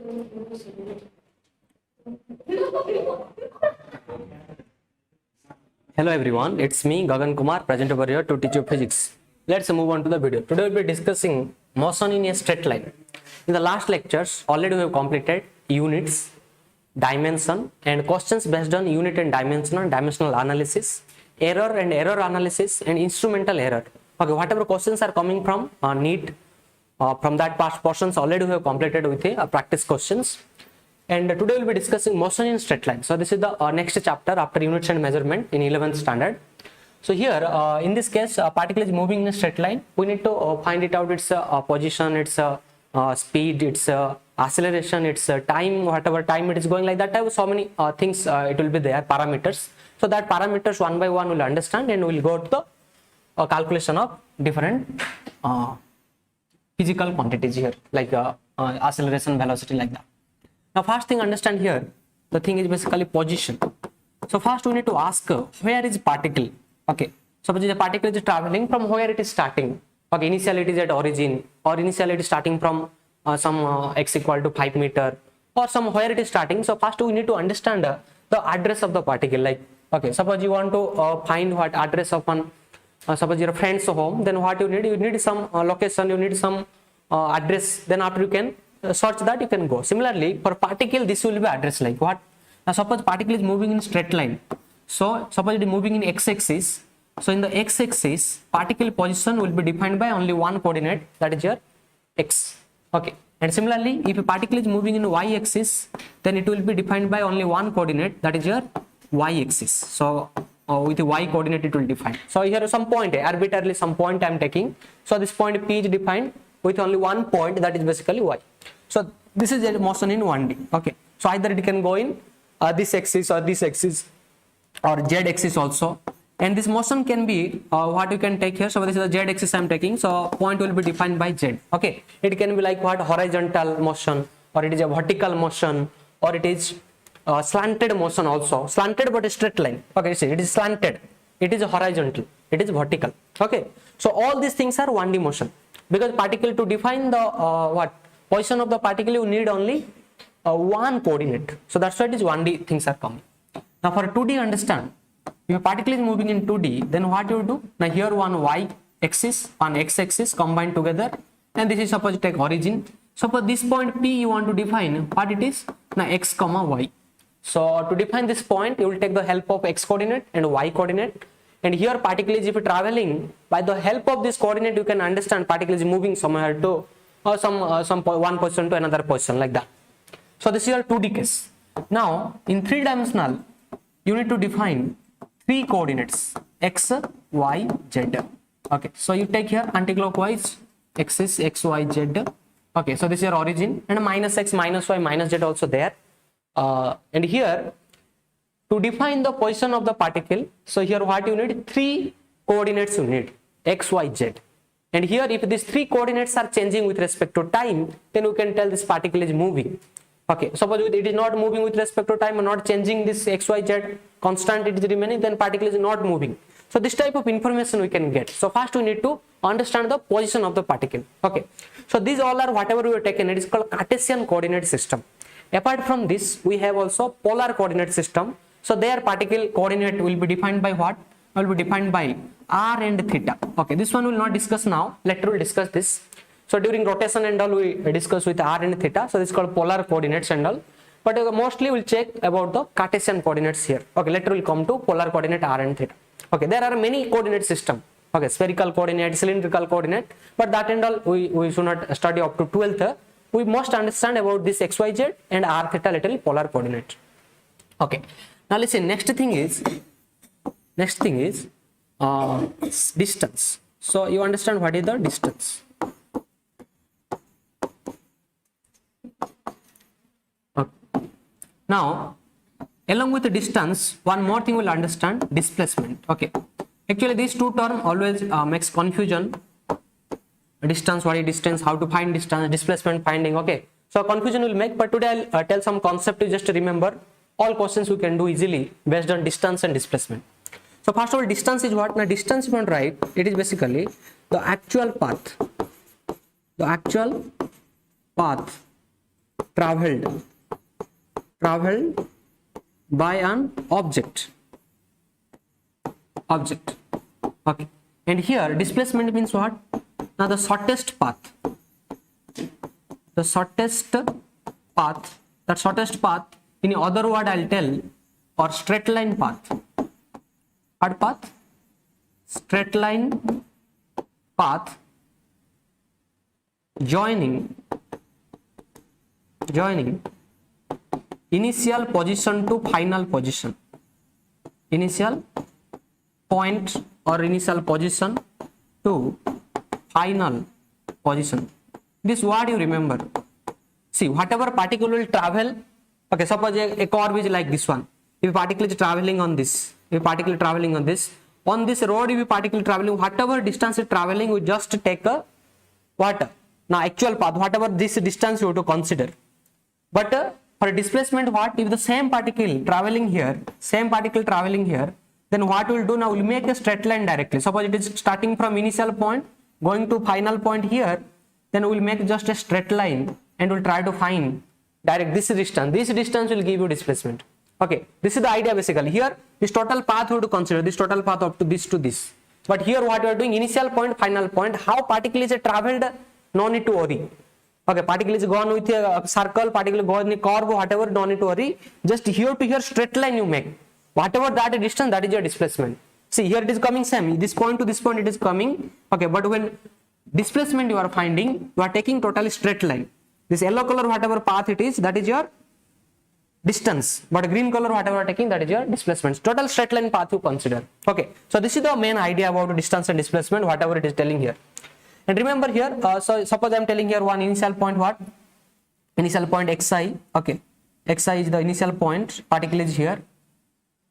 Hello everyone, it's me Gagan Kumar, present over here to teach you physics. Let's move on to the video. Today we'll be discussing motion in a straight line. In the last lectures, already we have completed units, dimension and questions based on unit and dimensional analysis, error and error analysis and instrumental error. Okay, whatever questions are coming from NEET, from that past portions already we have completed with a practice questions. And today we'll be discussing motion in straight line. So this is the next chapter after units and measurement in 11th standard. So here in this case, a particle is moving in a straight line. We need to find it out its position, its speed, its acceleration, its time, whatever time it is going, like that type of so many things it will be there, parameters. So that parameters one by one we'll understand and we'll go to the calculation of different physical quantities here, like acceleration, velocity, like that. Now first thing understand here, the thing is basically position. So first we need to ask where is particle. Okay, suppose the particle is traveling, from where it is starting. Okay, initially it is at origin, or initially it is starting from some x equal to 5 meter, or somewhere it is starting. So first we need to understand the address of the particle. Like, okay, suppose you want to find what address of one, suppose your friend's home, then what you need some location, you need some address, then after you can search that, you can go. Similarly for particle, this will be address, like what. Now suppose particle is moving in straight line, so suppose it is moving in x-axis. So in the x-axis, particle position will be defined by only one coordinate, that is your x. Okay, and similarly if a particle is moving in y-axis, then it will be defined by only one coordinate, that is your y-axis. So with the y coordinate it will define. So here is some point, arbitrarily some point I am taking. So this point P is defined with only one point, that is basically y. So this is a motion in 1D. Okay, so either it can go in this axis or this axis or z axis also, and this motion can be what you can take here. So this is the z axis I am taking, so point will be defined by z. Okay, it can be like what, horizontal motion, or it is a vertical motion, or it is slanted motion also, slanted but a straight line. Okay, see, it is slanted, it is horizontal, it is vertical. Okay, so all these things are 1D motion, because particle, to define the what position of the particle, you need only one coordinate. So that's why it is 1D things are coming. Now for 2D, understand, if a particle is moving in 2D, then what you do? Now here one y axis, one x axis combined together, and this is suppose you take origin. Suppose this point P you want to define what it is. Now x comma y. So to define this point, you will take the help of x coordinate and y coordinate. And here particle is, if traveling by the help of this coordinate, you can understand particle is moving somewhere to some one position to another position, like that. So this is your 2D case. Now in 3-dimensional, you need to define 3 coordinates, x, y, z. Okay, so you take here anticlockwise axis x, y, z. Okay, so this is your origin, and minus x, minus y, minus z also there. And here to define the position of the particle, so here what you need, 3 coordinates you need, x, y, z. And here if these 3 coordinates are changing with respect to time, then you can tell this particle is moving. Okay, suppose it is not moving with respect to time, or not changing this x, y, z, constant it is remaining, then particle is not moving. So this type of information we can get. So first we need to understand the position of the particle. Okay, so these all are whatever we have taken, it is called Cartesian coordinate system. Apart from this, we have also polar coordinate system. So their particle coordinate will be defined by what? Will be defined by r and theta. Okay, this one we will not discuss now, later we will discuss this. So during rotation and all we discuss with r and theta, so this is called polar coordinates and all. But mostly we will check about the Cartesian coordinates here. Okay, later we will come to polar coordinate r and theta. Okay, there are many coordinate system. Okay, spherical coordinate, cylindrical coordinate, but that and all we should not study up to 12th. We must understand about this xyz and r theta little polar coordinate. Okay, now listen, next thing is distance. So you understand what is the distance. Okay. Now along with the distance, one more thing we'll understand, displacement. Okay, actually these two terms always makes confusion. Distance, what is distance, how to find distance, displacement finding. Okay, so confusion will make, but today I'll tell some concept to just remember. All questions we can do easily based on distance and displacement. So first of all, distance is what? Now distance, if you want to write, it is basically the actual path traveled by an object. Okay, and here displacement means what? Now the shortest path, that shortest path, in other word I'll tell, or straight line path. What path? Straight line path joining initial position to final position. Initial point or initial position to final position. This word you remember. See, whatever particle will travel, okay, suppose a curve is like this one. If a particle is traveling on this, on this road, if a particle traveling, whatever distance is traveling, we just take a what? Now actual path, whatever this distance you have to consider. But for displacement, what? If the same particle traveling here, then what we'll do now, we'll make a straight line directly. Suppose it is starting from initial point, going to final point here, then we'll make just a straight line and we'll try to find direct this distance. This distance will give you displacement. Okay, this is the idea basically. Here, this total path we have to consider, this total path up to this. But here what we are doing, initial point, final point, how particle is traveled, no need to worry. Okay, particle is gone with a circle, particle gone in a curve, whatever, no need to worry. Just here to here straight line you make. Whatever that distance, that is your displacement. See, here it is coming same. This point to this point it is coming. Okay, but when displacement you are finding, you are taking totally straight line. This yellow color, whatever path it is, that is your distance. But green color, whatever you are taking, that is your displacement. Total straight line path you consider. Okay, so this is the main idea about distance and displacement, whatever it is telling here. And remember here, so suppose I am telling here one initial point, what? Initial point xi. Okay, xi is the initial point, particle is here.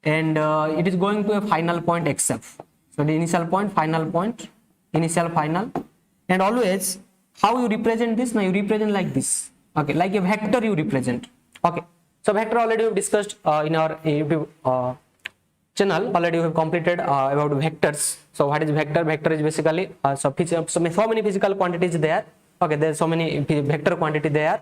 And it is going to a final point xf. So the initial point, initial, final. And always, how you represent this? Now you represent like this. Okay, like a vector you represent. Okay, so vector already we have discussed in our YouTube channel. Already we have completed about vectors. So what is vector? Vector is basically so many physical quantities there. Okay, there are so many vector quantity there.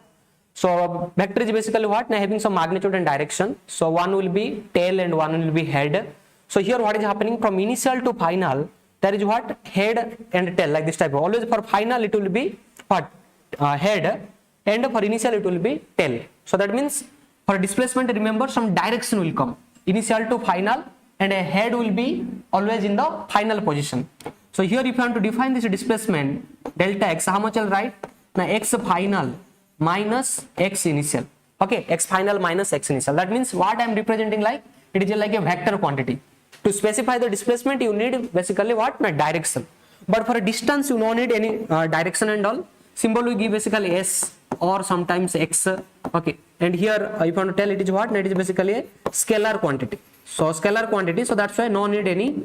So vector is basically what? Now having some magnitude and direction. So one will be tail and one will be head. So here what is happening from initial to final, there is what? Head and tail, like this type. Always for final it will be what? Head, and for initial it will be tail. So that means for displacement, remember some direction will come. Initial to final, and a head will be always in the final position. So here if you want to define this displacement, delta x, how much I'll write? Now x final minus x initial. Okay, x final minus x initial. That means what I am representing like? It is like a vector quantity. To specify the displacement, you need basically what? Now direction. But for a distance, you don't need any direction and all. Symbol we give basically s or sometimes x. Okay, and here if you want to tell it is what? It is basically a scalar quantity. So scalar quantity, so that's why no need any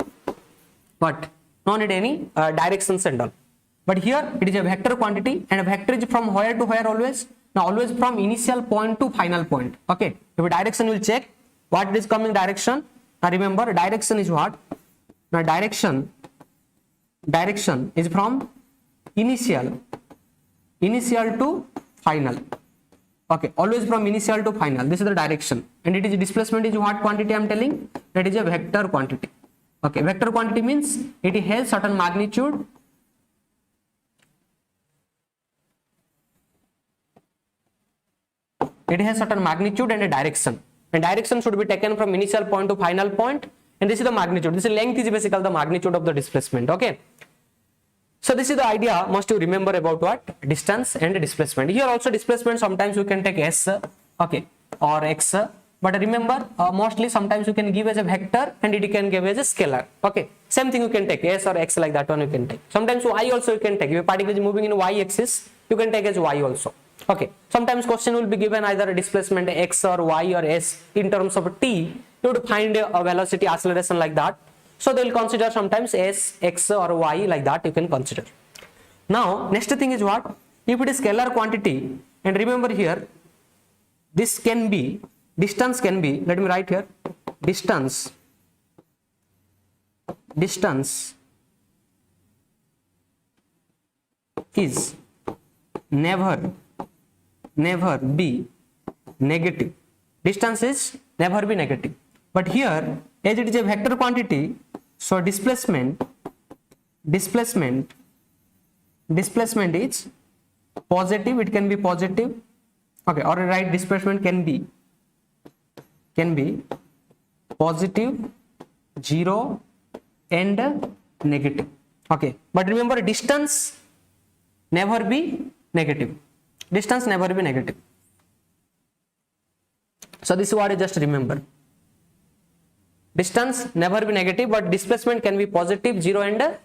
what? No need any directions and all. But here it is a vector quantity, and a vector is from where to where always? Now always from initial point to final point. Okay, if a direction will check what it is coming direction. Now remember direction is what? Now direction is from initial to final. Okay, always from initial to final. This is the direction, and it is displacement is what quantity I am telling? That is a vector quantity. Okay, vector quantity means it has certain magnitude. It has certain magnitude and a direction. And direction should be taken from initial point to final point. And this is the magnitude. This is length is basically the magnitude of the displacement. Okay. So this is the idea must you remember about what? Distance and displacement. Here also displacement sometimes you can take s, okay, or x. But remember mostly sometimes you can give as a vector and it can give as a scalar. Okay. Same thing you can take s or x, like that one you can take. Sometimes y also you can take. If a particle is moving in y axis, you can take as y also. Okay, sometimes question will be given either a displacement x or y or s in terms of t. You have to find a velocity acceleration like that. So they will consider sometimes s, x or y, like that you can consider. Now next thing is what? If it is scalar quantity, and remember here this can be, distance can be, let me write here, distance is never never be negative. Distance is never be negative. But here, as it is a vector quantity, so displacement is positive. It can be positive. Okay, or right, displacement can be positive, 0 and negative. Okay, but remember, distance never be negative. Distance never be negative. So this is what you just remember. Distance never be negative, but displacement can be positive, 0 and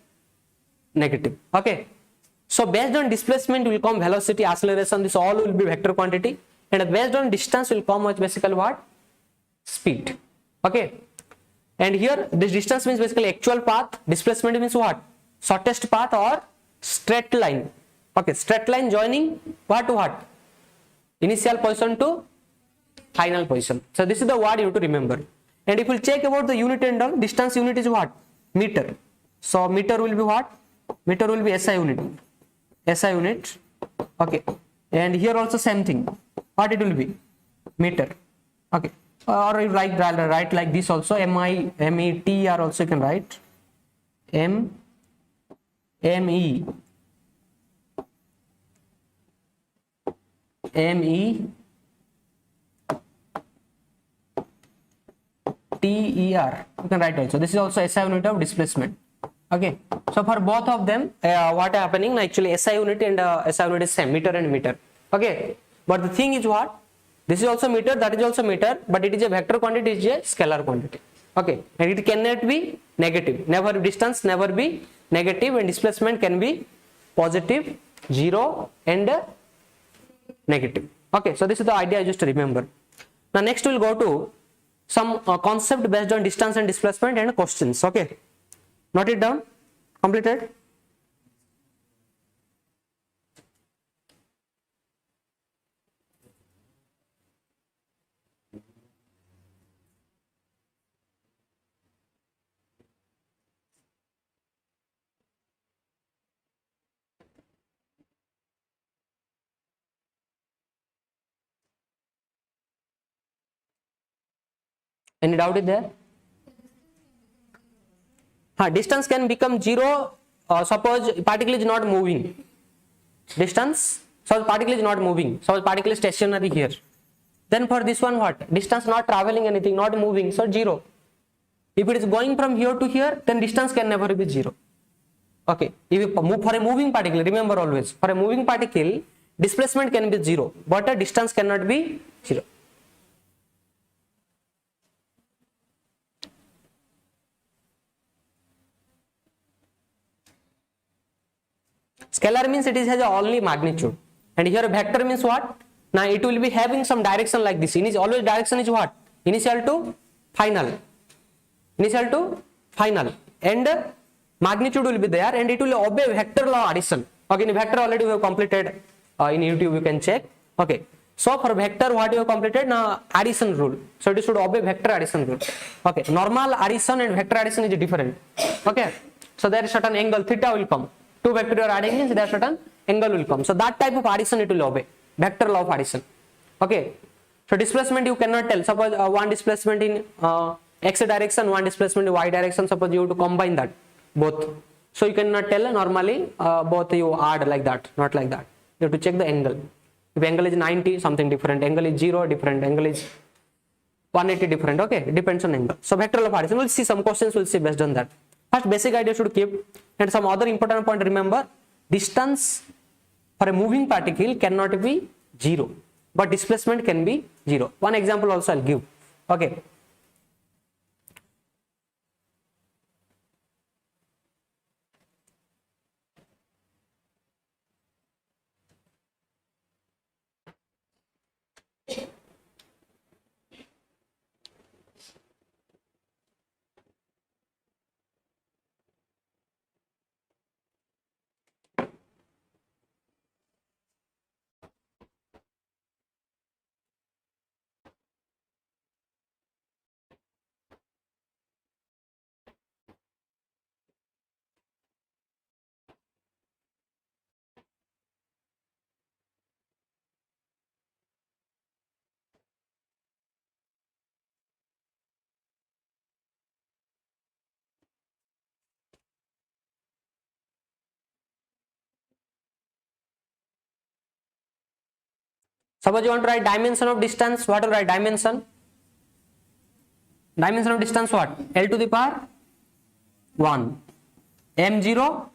negative. Okay. So based on displacement will come velocity, acceleration. This all will be vector quantity, and based on distance will come as basically what? Speed. Okay. And here this distance means basically actual path. Displacement means what? Shortest path or straight line. Okay, straight line joining what to what? Initial position to final position. So this is the word you have to remember. And if we check about the unit and all, distance unit is what? Meter. So meter will be what? Meter will be SI unit. SI unit. Okay. And here also same thing. What it will be? Meter. Okay. Or you write like this also. MET, or also you can write ME TER. You can write also. This is also SI unit of displacement. Okay. So for both of them, what happening? Actually, SI unit and SI unit is same, meter and meter. Okay. But the thing is what? This is also meter, that is also meter, but it is a vector quantity, it is a scalar quantity. Okay. And it cannot be negative. Never, distance never be negative, and displacement can be positive, 0 and negative. Okay. So this is the idea, just to remember. Now next we'll go to some concept based on distance and displacement and questions. Okay. Note it down. Completed. Any doubt is there? Distance can become 0, suppose particle is not moving. Distance, suppose particle is not moving, suppose particle is stationary here. Then for this one what? Distance not traveling anything, not moving, so 0. If it is going from here to here, then distance can never be 0. Okay, if you move for a moving particle, remember always, for a moving particle, displacement can be 0, but a distance cannot be 0. Scalar means it has only magnitude, and here vector means what? Now it will be having some direction like this. Always direction is what? Initial to final. Initial to final, and magnitude will be there, and it will obey vector law addition. Okay, in vector already we have completed. In YouTube you can check. Okay, so for vector what you have completed? Now addition rule. So it should obey vector addition rule. Okay, normal addition and vector addition is different. Okay, so there is certain angle theta will come. Two vector you are adding means there certain angle will come. So that type of addition it will obey. Vector law of addition. Okay. So displacement you cannot tell. Suppose one displacement in x direction, one displacement in y direction. Suppose you have to combine that both. So you cannot tell normally both you add like that, not like that. You have to check the angle. If angle is 90, something different. Angle is 0, different. Angle is 180, different. Okay. It depends on angle. So vector law of addition. We'll see some questions. We'll see based on that. First basic idea should keep. And some other important point, remember, distance for a moving particle cannot be 0, but displacement can be 0. One example also I'll give. Okay. Suppose you want to write dimension of distance, what will write dimension? Dimension of distance what? L to the power 1, m0,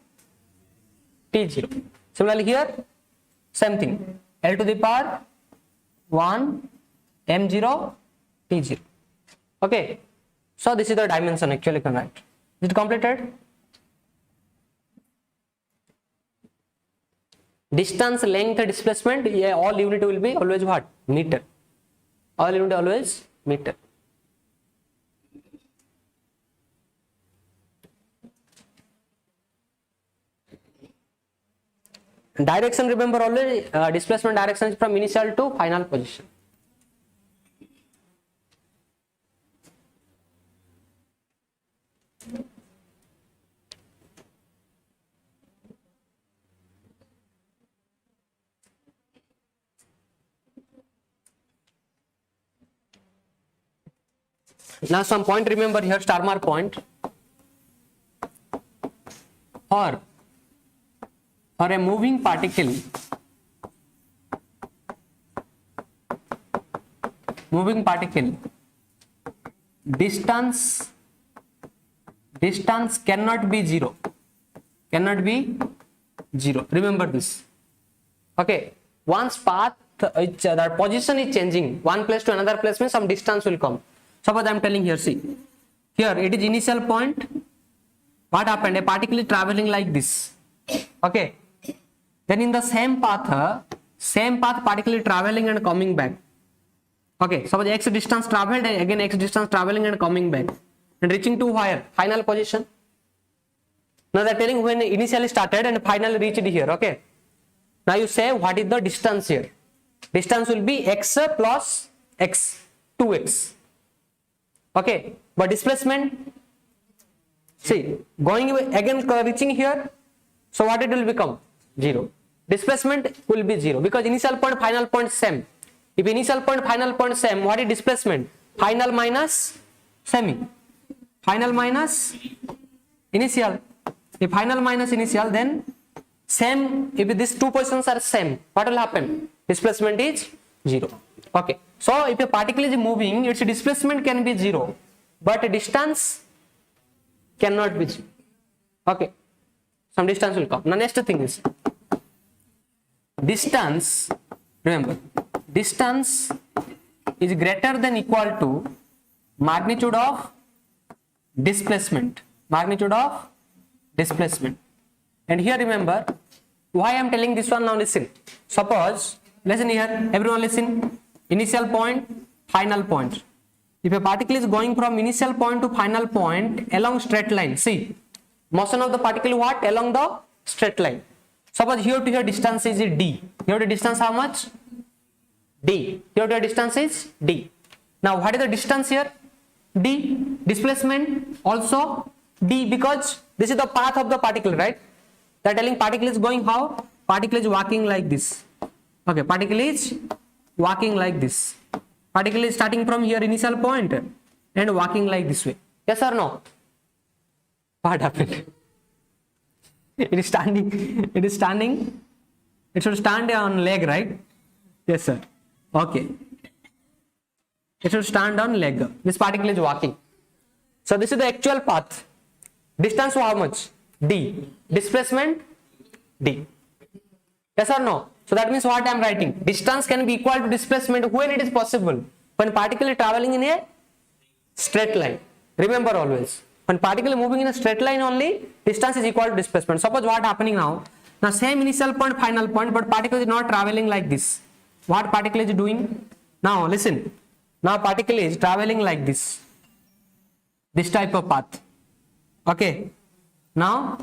t0. Similarly here, same thing, L to the power 1, m0, t0. Okay, so this is the dimension actually you can write. Is it completed? Distance, length, displacement, yeah, all unit will be always what? Meter. All unit always meter. Direction, remember always displacement direction is from initial to final position. Now some point, remember here, star mark point. For a moving particle, distance cannot be zero. Remember this. Okay, once path, the position is changing, one place to another place means some distance will come. Suppose I am telling here, see, here it is initial point. What happened? A particle is traveling like this. Okay. Then in the same path, particle is traveling and coming back. Okay. Suppose x distance traveled and again x distance traveling and coming back and reaching to where? Final position. Now they are telling when initially started and finally reached here. Okay. Now you say what is the distance here? Distance will be x plus x, 2x. Okay, but displacement, see, going again reaching here, so what it will become? 0. Displacement will be 0 because initial point, final point same. If initial point, final point same, what is displacement? Final minus semi. Final minus initial. If final minus initial, then same. If these two positions are same, what will happen? Displacement is 0. Okay. So if a particle is moving, its displacement can be 0, but distance cannot be 0. Okay, some distance will come. Now next thing is distance. Remember, distance is greater than equal to magnitude of displacement. And here remember, why I am telling this one now, listen. Suppose, listen here, everyone listen. Initial point, final point. If a particle is going from initial point to final point along straight line, see, motion of the particle what? Along the straight line. Suppose here to here distance is d. Here the distance how much? D. Here the distance is d. Now what is the distance here? D. Displacement also d, because this is the path of the particle, right? They are telling particle is going how? Particle is walking like this. Okay, particle is walking like this. Particle is starting from here initial point and walking like this way. Yes or no? What happened? It is standing. It should stand on leg, right? Yes, sir. Okay. It should stand on leg. This particle is walking. So this is the actual path. Distance how much? D. Displacement d. Yes or no? So that means what I am writing? Distance can be equal to displacement when it is possible. When particle is traveling in a straight line. Remember always. When particle is moving in a straight line only, distance is equal to displacement. Suppose what happening now? Now same initial point, final point, but particle is not traveling like this. What particle is doing? Now listen. Now particle is traveling like this. This type of path. Okay. Now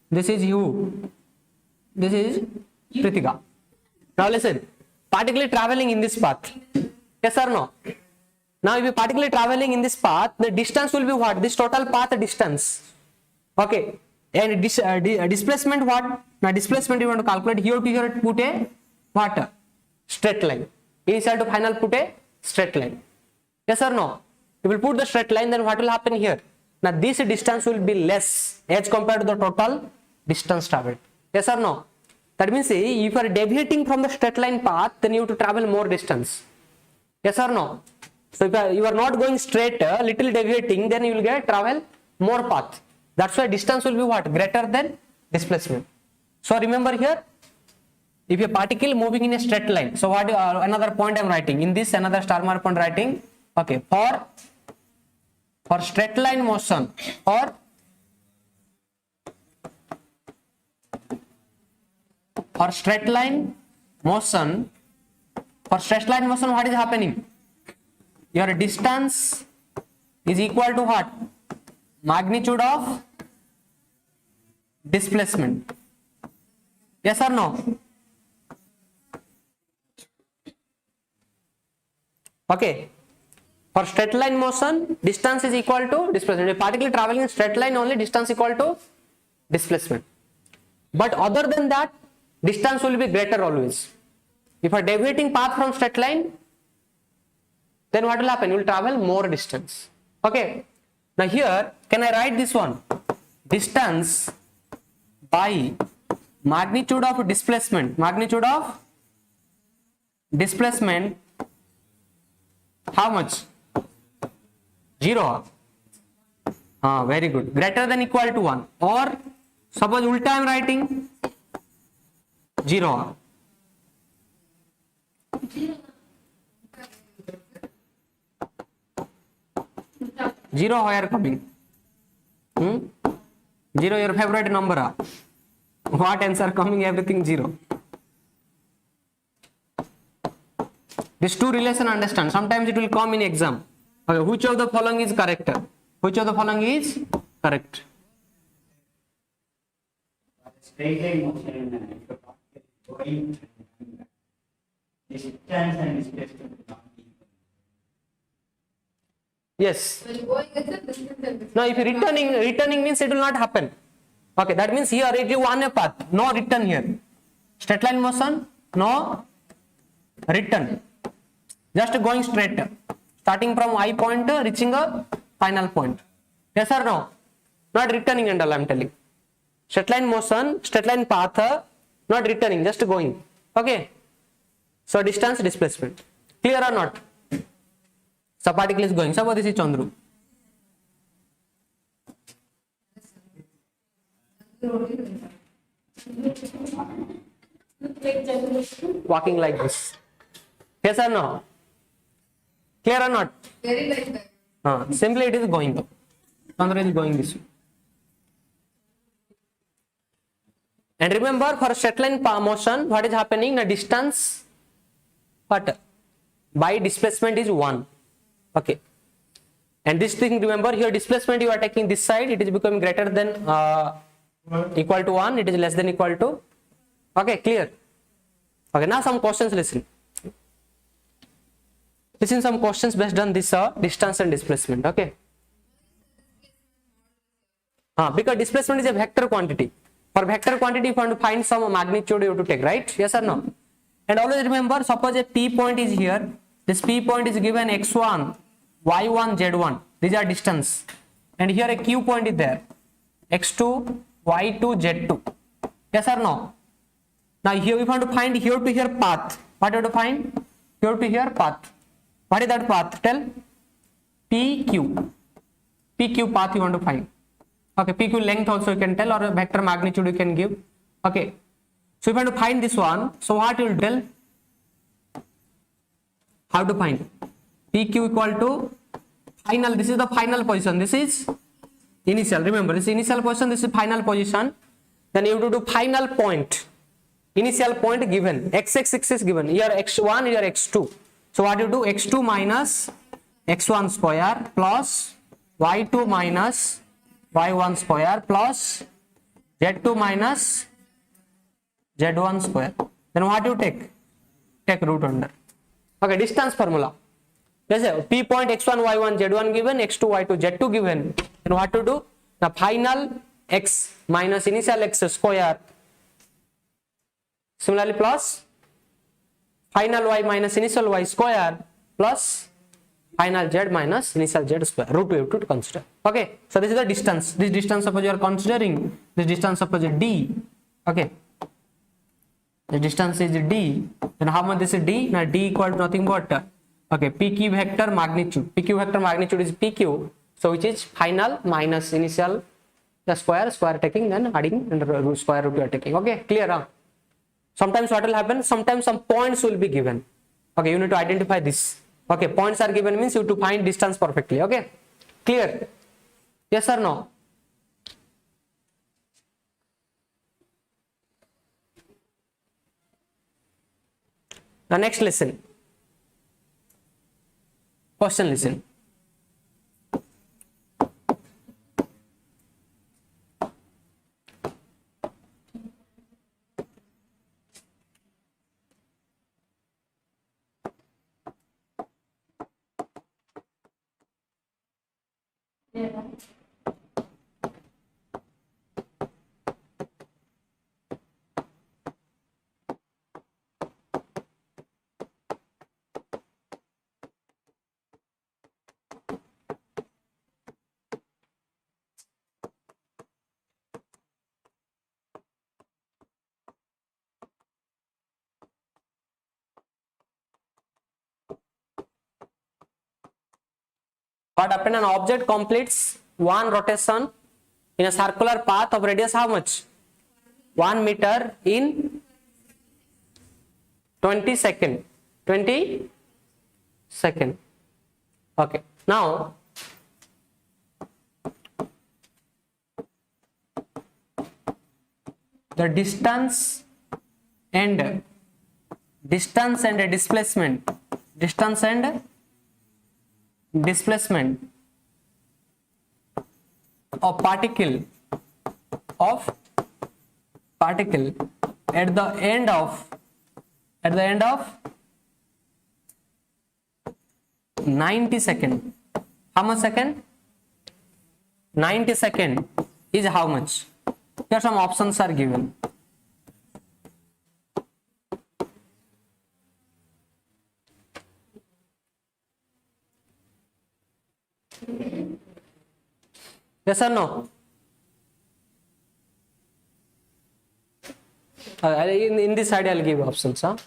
this is you. This is Pritika. Now listen, particle traveling in this path. Yes or no? Now if you particle traveling in this path, the distance will be what? This total path distance. Okay. And displacement what? Now displacement you want to calculate. Here to here put a what? Straight line. Initial to final put a straight line. Yes or no? If you put the straight line, then what will happen here? Now this distance will be less as compared to the total distance traveled. Yes or no? That means if you are deviating from the straight line path, then you have to travel more distance. Yes or no? So if you are not going straight, little deviating, then you will get travel more path. That's why distance will be what? Greater than displacement. So remember here, if a particle moving in a straight line, so what another point I am writing in this, another star mark point writing. Okay, for straight line motion, or for straight line motion, what is happening? Your distance is equal to what? Magnitude of displacement. Yes or no? Okay. For straight line motion, distance is equal to displacement. A particle traveling in straight line only, distance equal to displacement. But other than that, distance will be greater always. If a deviating path from straight line, then what will happen? You will travel more distance. Okay. Now here, can I write this one? Distance by magnitude of displacement. Magnitude of displacement, how much? 0. Very good. Greater than equal to 1. Or suppose ulta I am writing 0. 0 where coming? 0 your favorite number. What answer coming? Everything 0. These two relation understand. Sometimes it will come in exam. Okay, which of the following is correct? Which of the following is correct? Straight line motion going distance and displacement. Yes. Now if returning means it will not happen. Okay, that means here it is one path, no return here. Straight line motion, no return. Just going straight, starting from I point, reaching a final point. Yes or no? Not returning and all I am telling. Straight line motion, straight line path, not returning, just going. Okay. So distance, displacement. Clear or not? So particle is going. Suppose this is Chandru. Walking like this. Yes or no? Clear or not? Very like that. Simply it is going. Chandru is going this way. And remember, for straight line motion, what is happening? The distance, what? By displacement is 1. Okay. And this thing, remember, here displacement you are taking this side, it is becoming greater than equal to 1, it is less than equal to. Okay, clear? Okay, now some questions, listen. Listen some questions based on this distance and displacement. Okay. Because displacement is a vector quantity. For vector quantity, if you want to find some magnitude, you have to take, right? Yes or no? And always remember, suppose a P point is here. This P point is given x1, y1, z1. These are distance. And here a Q point is there. x2, y2, z2. Yes or no? Now here we want to find here to here path. What you have to find? Here to here path. What is that path? Tell. PQ. PQ path you want to find. Okay, PQ length also you can tell, or a vector magnitude you can give. Okay. So if you want to find this one, so what you will tell? How to find? PQ equal to final. This is the final position. This is initial. Remember, this is initial position. This is final position. Then you have to do final point. Initial point given. X is given. Here x1, here x2. So what you do? x2 minus x1 square plus y2 minus y1 square plus z2 minus z1 square. Then what you take? Take root under. Okay, distance formula. Yes, P point x1, y1, z1 given, x2, y2, z2 given. Then what to do? The final x minus initial x square. Similarly, plus final y minus initial y square plus final z minus initial z square. Root we have to consider. Okay, so this is the distance. This distance suppose you are considering. This distance suppose d. Okay. the distance is d, then how much this is d? Now d equal to nothing but okay, pq vector magnitude. Pq vector magnitude is pq, so which is final minus initial, the square taking, then adding and the square root you are taking. Okay, clear? Huh? Sometimes what will happen? Sometimes some points will be given. Okay, you need to identify this. Okay, points are given means you have to find distance perfectly. Okay, clear? Yes or no? The next lesson. Question listen. What happened? An object completes one rotation in a circular path of radius how much? 1 meter in 20 seconds. 20 seconds. Okay. Now, the distance and displacement. Distance and displacement of particle at the end of 90 second. How much second? 90 second is how much? Here some options are given. Yes or no? In this side, I'll give options. Huh?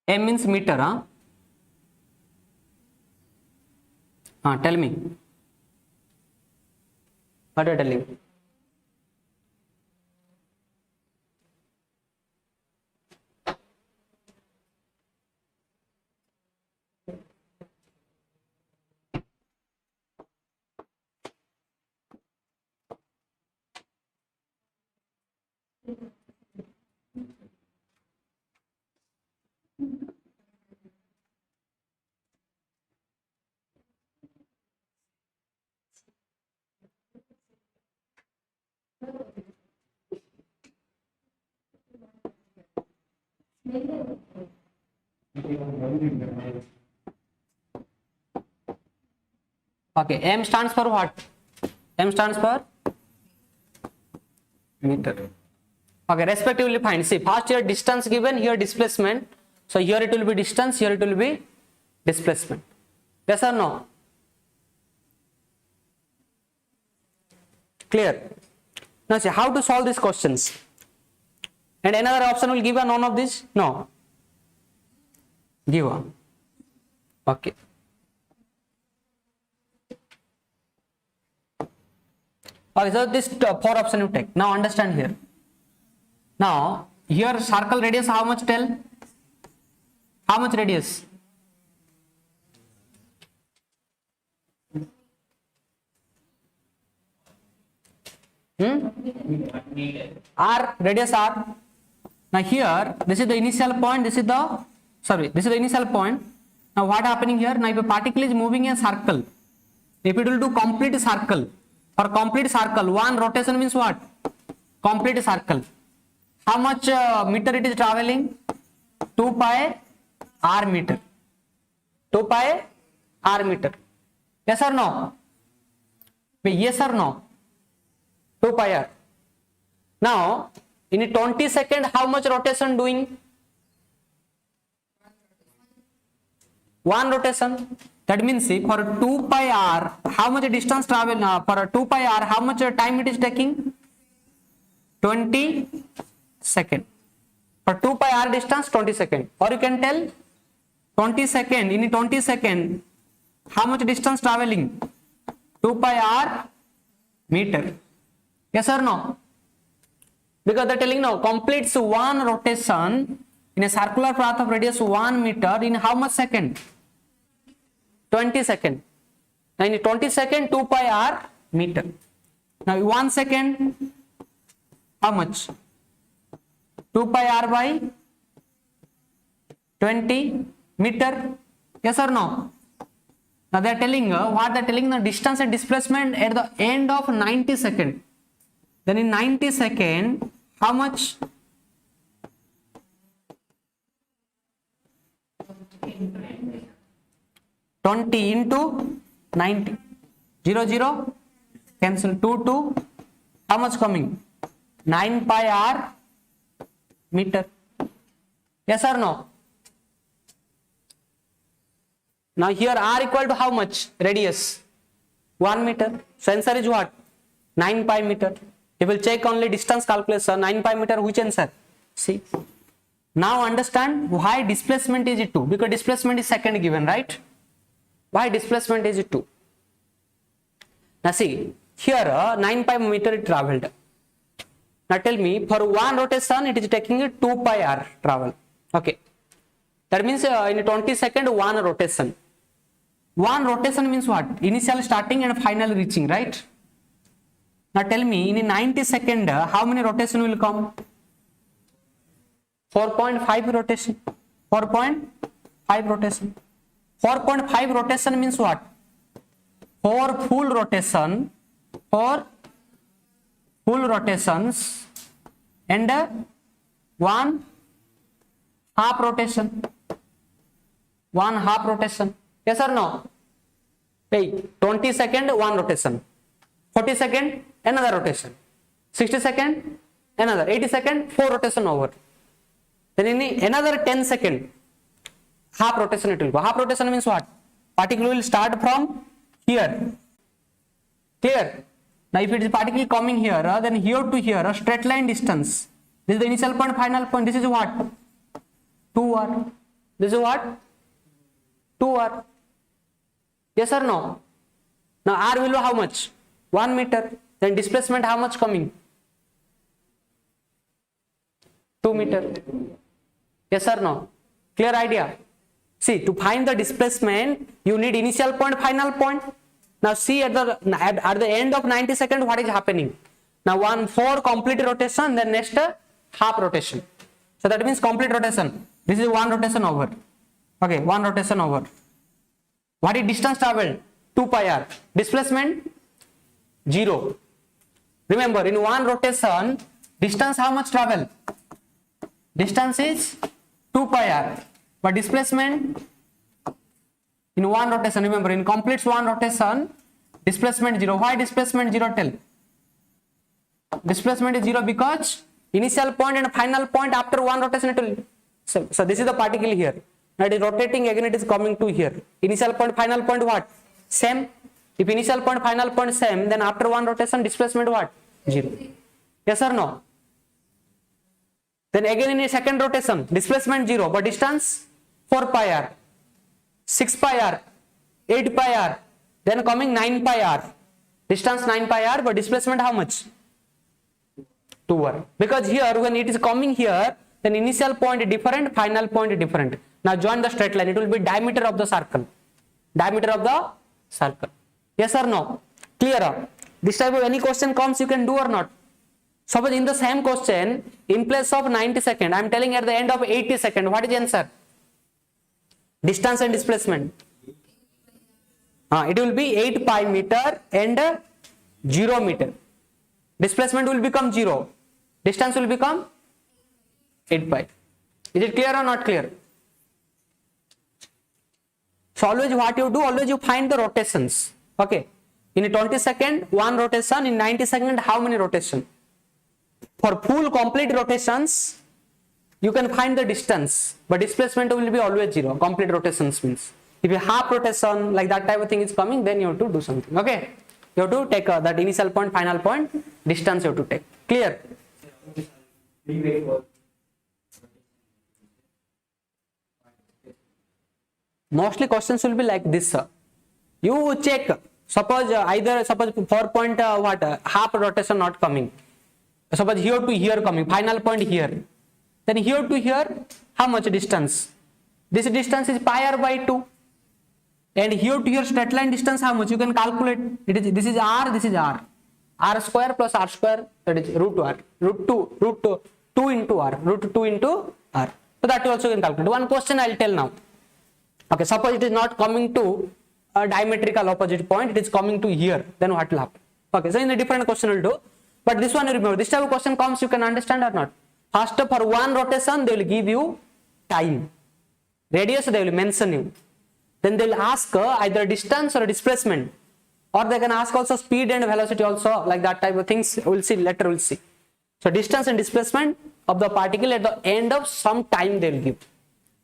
M means meter, huh? Tell me. What are you telling? Okay, M stands for what? M stands for meter. Okay, respectively find. See, first here distance given, here displacement. So here it will be distance, here it will be displacement. Yes or no? Clear? Now see how to solve these questions. And another option will give a none of this? No. Give one. Okay. Okay, so this 4 option you take. Now understand here. Now here circle radius how much tell? How much radius? R, radius R. Now here this is the initial point, this is the initial point. Now what happening here? Now if a particle is moving a circle, if it will do complete circle, for complete circle, one rotation means what? Complete circle. How much meter it is traveling? 2 pi r meter. 2 pi r meter. Yes or no? Yes or no? 2 pi r. Now in a 20 second, how much rotation doing? One rotation. That means see, for 2 pi r, how much distance travel? For 2 pi r, how much time it is taking? 20 second. For 2 pi r distance, 20 second. Or you can tell 20 second. In 20 second, how much distance traveling? 2 pi r meter. Yes or no? Because they're telling now completes one rotation in a circular path of radius 1 meter in how much second? 20 second. Now in 20 second, 2 pi r meter. Now 1 second, how much? 2 pi r by 20 meter. Yes or no? Now they are telling what they are telling, the distance and displacement at the end of 90 second. Then in 90 second, how much? 20 into 90. 0, 0. Cancel 2, 2. How much coming? 9 pi r meter. Yes or no? Now here r equal to how much? Radius 1 meter. So answer is what? 9 pi meter. You will check only distance calculation. 9 pi meter, which answer? See. Now understand why displacement is 2. Because displacement is second given, right? Why displacement is 2? Now see, here 9 pi meter it traveled. Now tell me, for one rotation it is taking 2 pi r travel. Okay. That means in 20 second, one rotation. One rotation means what? Initial starting and final reaching, right? Now tell me, in 90 second, how many rotation will come? 4.5 rotation. 4.5 rotation. 4.5 rotation means what? 4 full rotation, 4 full rotations and 1 half rotation. 1 half rotation. Yes or no? Wait, 20 second, 1 rotation. 40 second, another rotation. 60 second, another. 80 second, 4 rotation over. Then in another 10 second, half rotation it will go. Half rotation means what? Particle will start from here. Clear? Now if it is particle coming here, then here to here, a straight line distance. This is the initial point, final point. This is what? 2r. This is what? 2r. Yes or no? Now r will be how much? 1 meter. Then displacement how much coming? 2 meter. Yes or no? Clear idea? See, to find the displacement, you need initial point, final point. Now see at the end of 90 seconds, what is happening? Now 4 complete rotation, then next half rotation. So that means complete rotation. This is 1 rotation over. Okay, 1 rotation over. What is distance traveled? 2 pi r. Displacement 0. Remember, in 1 rotation, distance how much travel? Distance is 2 pi r. But displacement in 1 rotation, remember, in completes 1 rotation, displacement 0. Why displacement 0? Tell. Displacement is 0 because initial point and final point after 1 rotation it will. So this is the particle here. Now it is rotating again, it is coming to here. Initial point, final point what? Same. If initial point, final point same, then after 1 rotation displacement what? 0. Yes or no? Then again in a second rotation, displacement 0, but distance 4 pi r, 6 pi r, 8 pi r, then coming 9 pi r. Distance 9 pi r, but displacement how much? 2r. Because here when it is coming here, then initial point different, final point different. Now join the straight line, it will be diameter of the circle. Diameter of the circle. Yes or no? Clear? This type of any question comes, you can do or not. Suppose in the same question, in place of 90 seconds, I am telling at the end of 80 seconds, what is the answer? Distance and displacement. It will be 8 pi meter and 0 meter. Displacement will become 0. Distance will become 8 pi. Is it clear or not clear? So always what you do, always you find the rotations. Okay. In a 20 second, one rotation. In 90 second, how many rotation? For full complete rotations, you can find the distance, but displacement will be always 0. Complete rotations means. If you half rotation, like that type of thing is coming, then you have to do something. Okay. You have to take that initial point, final point, distance you have to take. Clear? Mostly questions will be like this. You check. Suppose suppose 4 point half rotation not coming. Suppose here to here coming, final point here. Then here to here, how much distance? This distance is pi r by 2. And here to here straight line distance, how much? You can calculate. This is r, this is r. R square plus r square, that is root 2 r. Root 2 into r. Root 2 into r. So that you also can calculate. One question I will tell now. Okay, suppose it is not coming to a diametrical opposite point, it is coming to here, then what will happen? Okay, so in a different question will do, but this one you remember, this type of question comes, you can understand or not. First for one rotation they will give you time, radius they will mention you, then they will ask either distance or displacement, or they can ask also speed and velocity also, like that type of things we'll see later, we'll see. So distance and displacement of the particle at the end of some time they will give.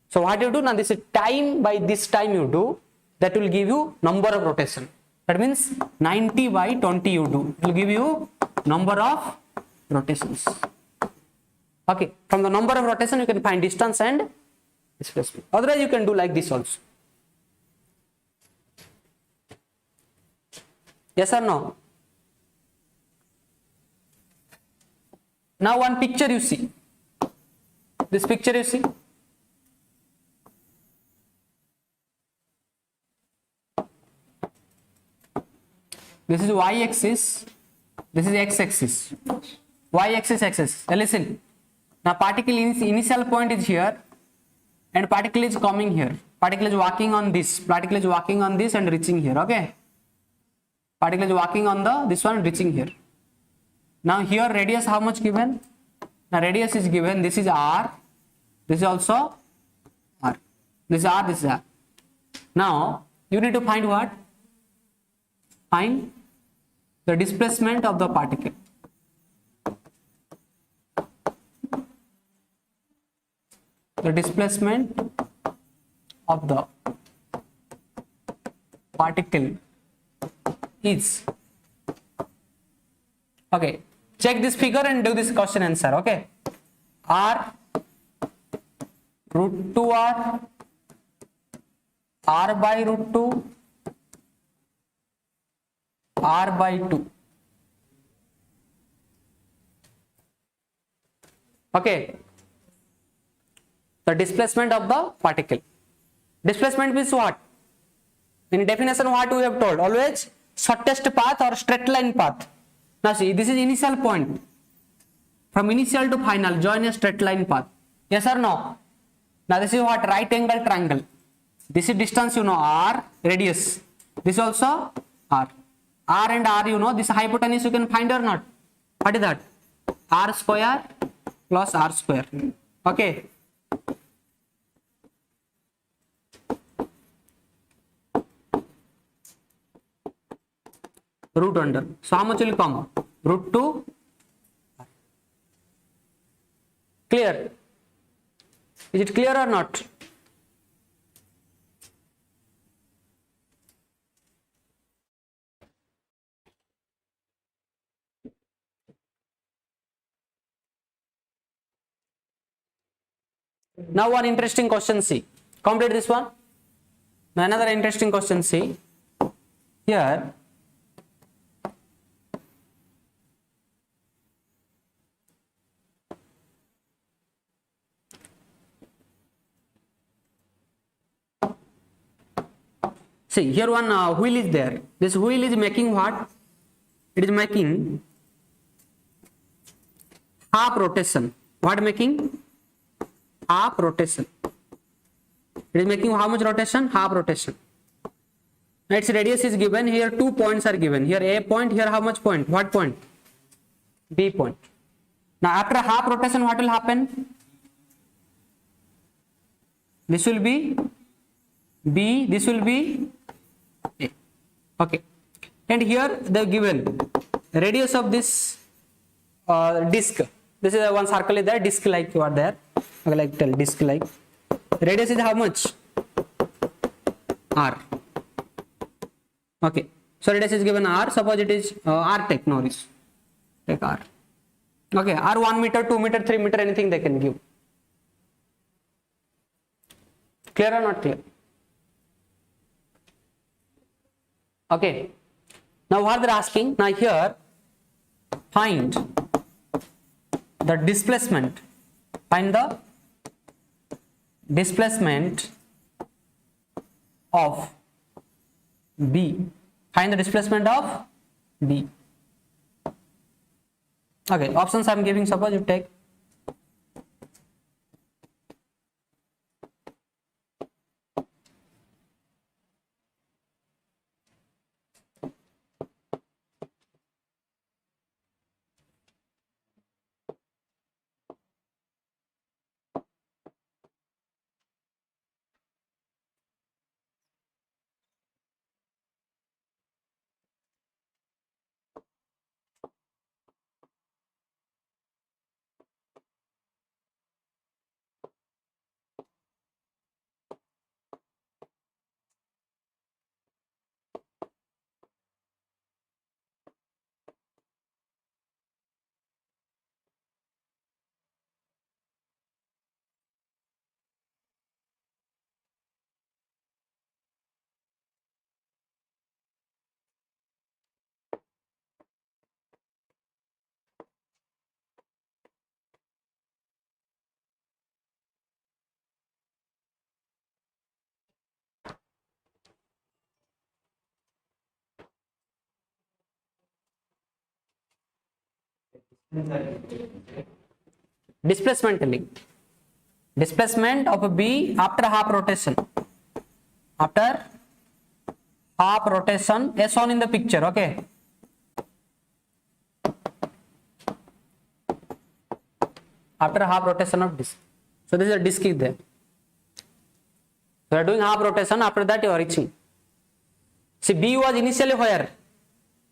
So what you do now, this is time by this time you do, that will give you number of rotation. That means 90 by 20 you do. It will give you number of rotations. Okay. From the number of rotation you can find distance and displacement. Otherwise you can do like this also. Yes or no? Now one picture you see. This picture you see. This is y-axis, this is x-axis, y-axis, x-axis. Listen, now particle initial point is here and particle is coming here. Particle is walking on this, particle is walking on this and reaching here, okay? Particle is walking on this one reaching here. Now here radius how much given? Now radius is given, this is r, this is also r, this is r, this is r. Now you need to find what? Find the displacement of the particle. The displacement of the particle is. Okay, check this figure and do this question answer. Okay, r root 2r, r by root 2, r by 2. Okay, the displacement of the particle. Displacement means what? In definition what we have told, always shortest path or straight line path. Now see, this is initial point, from initial to final join a straight line path. Yes or no? Now this is what? Right angle triangle. This is distance, you know, r, radius. This also r. R and R, you know, this hypotenuse you can find or not? What is that? R square plus R square. Okay. Root under. So how much will come? Root 2. Clear? Is it clear or not? Now one interesting question, see. Complete this one. Now another interesting question, see. Here, see, here one wheel is there. This wheel is making what? It is making half rotation. What making? Half rotation. It is making how much rotation? Half rotation. Now its radius is given. Here 2 points are given. Here A point. Here how much point? What point? B point. Now after half rotation, what will happen? This will be B. This will be A. Okay. And here they have given radius of this disc. This is one circle is there, disc like you are there. Okay, like tell disc like. Radius is how much? R. Okay. So radius is given R. Suppose it is R take, no risk. Take R. Okay. R 1 meter, 2 meter, 3 meter, anything they can give. Clear or not clear? Okay. Now what they are asking? Now here find the displacement. Find the displacement of B. Find the displacement of B. Okay, options I am giving. Suppose you take displacement telling. Displacement of B after half rotation. After half rotation, as shown in the picture. Okay. After half rotation of disc. So this is a disc is there. So you are doing half rotation. After that you are reaching. See, B was initially where?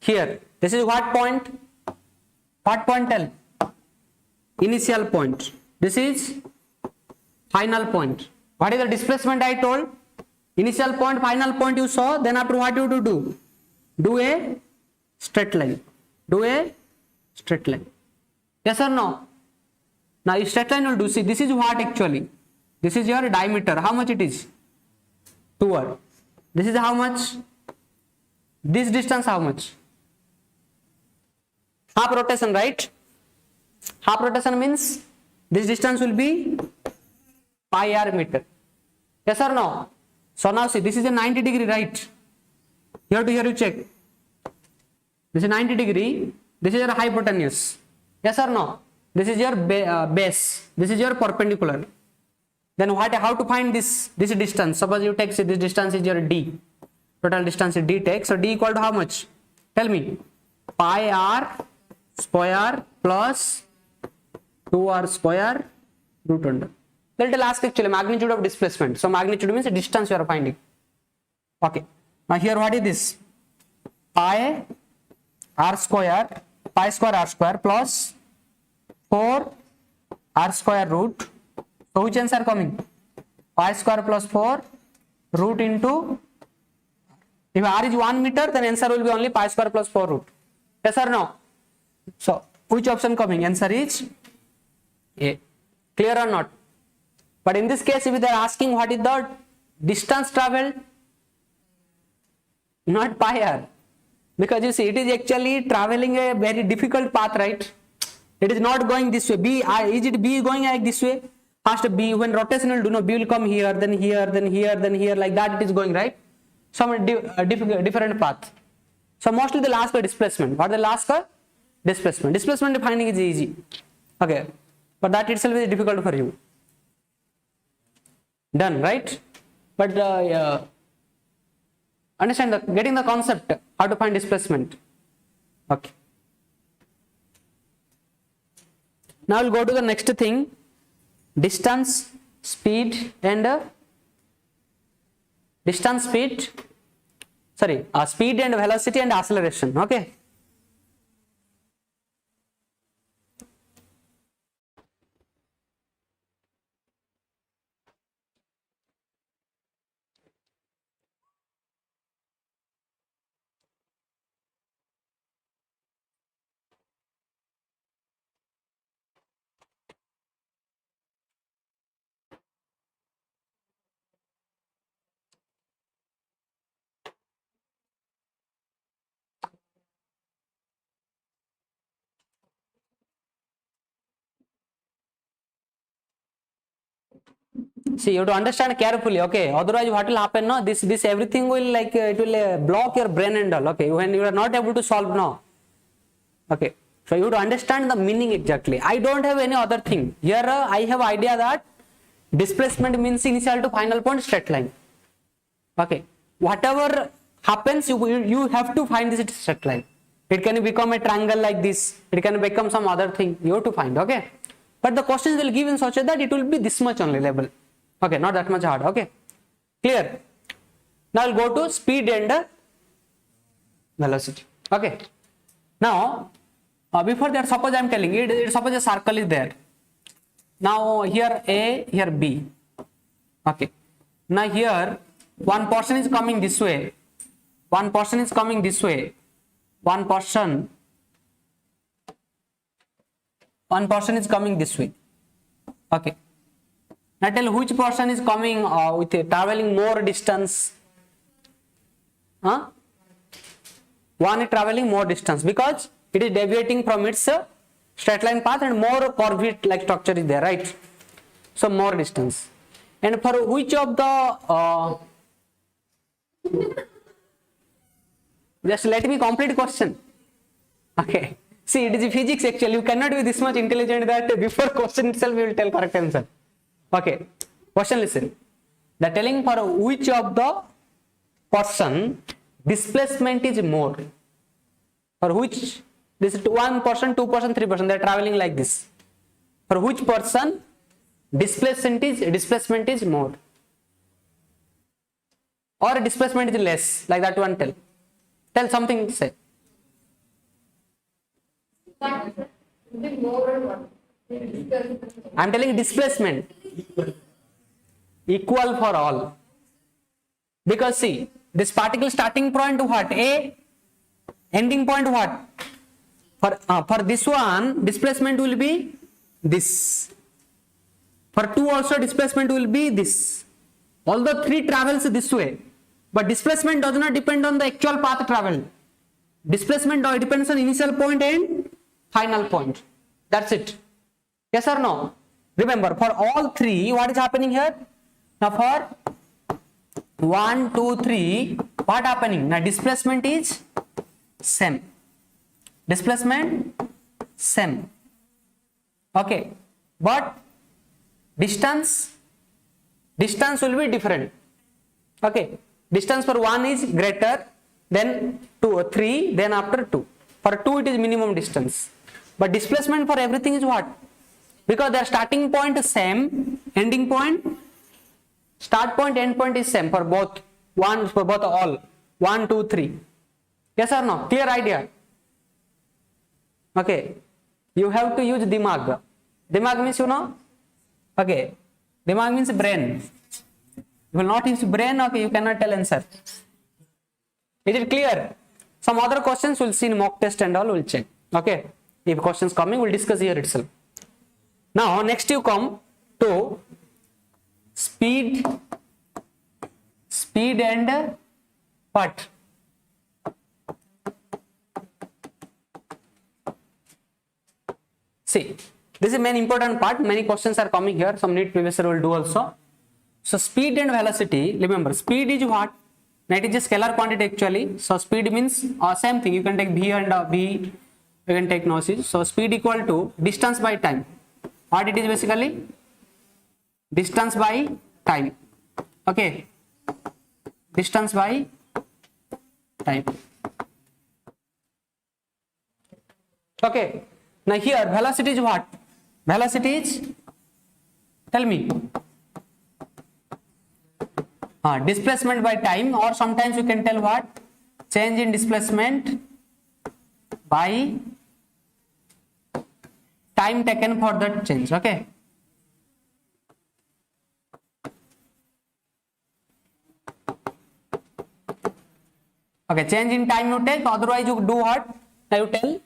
Here. This is what point? What point tell? Initial point. This is final point. What is the displacement I told? Initial point, final point you saw. Then after what you do? Do a straight line. Do a straight line. Yes or no? Now if straight line will do. See, this is what actually? This is your diameter. How much it is? 2r. This is how much? This distance how much? Half rotation, right? Half rotation means this distance will be pi r meter. Yes or no? So now see, this is a 90 degree, right? Here to here you check. This is 90 degree. This is your hypotenuse. Yes or no? This is your base. This is your perpendicular. Then what? How to find this distance? Suppose you take, say, this distance is your d. Total distance is d take. So d equal to how much? Tell me. Pi r square plus 2r square root under. Then it will ask actually magnitude of displacement. So magnitude means the distance you are finding. Okay. Now here what is this? Pi r square plus 4 r square root. So which answer coming? Pi square plus 4 root into. If r is 1 meter, then answer will be only pi square plus 4 root. Yes or no? So which option coming? Answer is A. Clear or not? But in this case, if they are asking what is the distance traveled, not pi r, because you see it is actually traveling a very difficult path, right? It is not going this way. B, is it B going like this way? First B, when rotation will do, no, B will come here, then here, then here, then here, like that it is going, right? Some different path. So mostly they'll ask for displacement. What they'll ask for? Displacement. Displacement finding is easy. Okay. But that itself is difficult for you. Done, right? but understand getting the concept how to find displacement. Okay. Now we'll go to the next thing, distance, speed and speed and velocity and acceleration. Okay. See, you have to understand carefully, okay? Otherwise, what will happen? No, this everything will like it will block your brain and all. Okay, when you are not able to solve, no. Okay, so you have to understand the meaning exactly. I don't have any other thing here. I have idea that displacement means initial to final point straight line. Okay, whatever happens, you have to find this straight line. It can become a triangle like this. It can become some other thing. You have to find. Okay, but the questions will give in such a that it will be this much only level. Okay, not that much hard. Okay, clear. Now we'll go to speed and velocity. Okay, now before that, suppose I am telling you, suppose a circle is there. Now here A, here B. Okay, now here one person is coming this way, one person is coming this way, one person is coming this way. Okay, now tell which person is coming with traveling more distance. One is traveling more distance because it is deviating from its straight line path and more curved like structure is there, right? So more distance. And for which of the just let me complete question. Okay, see, it is physics actually. You cannot be this much intelligent that before question itself you will tell correct answer. Okay, question listen. The telling for which of the person displacement is more. For which, this is 1 person, 2 person, 3 person, they are traveling like this. For which person displacement is more, or displacement is less, like that one tell something, say. I am telling displacement equal for all, because see, this particle starting point what? A, ending point what? For this one displacement will be this. For 2 also displacement will be this. Although 3 travels this way, but displacement does not depend on the actual path traveled. Displacement depends on initial point and final point. That's it. Yes or no? Remember, for all 3, what is happening here? Now for 1, 2, 3, what happening? Now displacement is same. Displacement same. Okay, but distance will be different. Okay, distance for 1 is greater than 2 or 3, then after 2. For 2 it is minimum distance. But displacement for everything is what? Because their starting point is same, ending point, start point, end point is same for both. For both all 1, 2, 3. Yes or no? Clear idea? Okay, you have to use dimag. Dimag means, you know? Okay, dimag means brain. You will not use brain, okay, you cannot tell answer. Is it clear? Some other questions we'll see in mock test and all, we'll check. Okay, if questions coming, we'll discuss here itself. Now, next you come to speed and what? See, this is a main important part. Many questions are coming here. Some NEET previous year will do also. So speed and velocity. Remember, speed is what? That is a scalar quantity actually. So speed means same thing. You can take v and v. You can take noise. So speed equal to distance by time. What it is basically? Distance by time. Okay. distance by time. Okay, now here velocity is what? Velocity is, tell me, displacement by time, or sometimes you can tell what? Change in displacement by time taken for that change. Okay, okay, change in time you take, otherwise you do what? Now you tell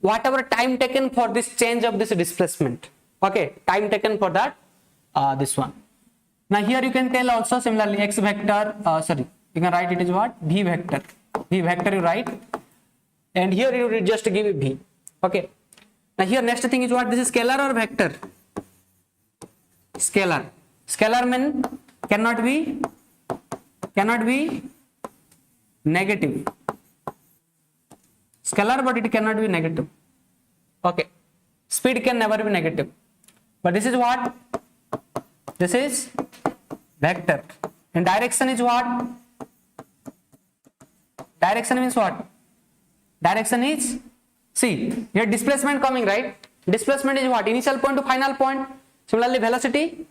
whatever time taken for this change of this displacement. Okay, time taken for that, this one. Now here you can tell also similarly x vector, you can write it is what? V vector. V vector you write, and here you just give V. Okay. Now here next thing is what? This is scalar or vector? Scalar. Scalar mean cannot be negative. Scalar, but it cannot be negative. Okay. Speed can never be negative. But this is what? This is vector. And direction is what? Direction means what? Direction is, see, here displacement coming, right? Displacement is what? Initial point to final point. Similarly, velocity,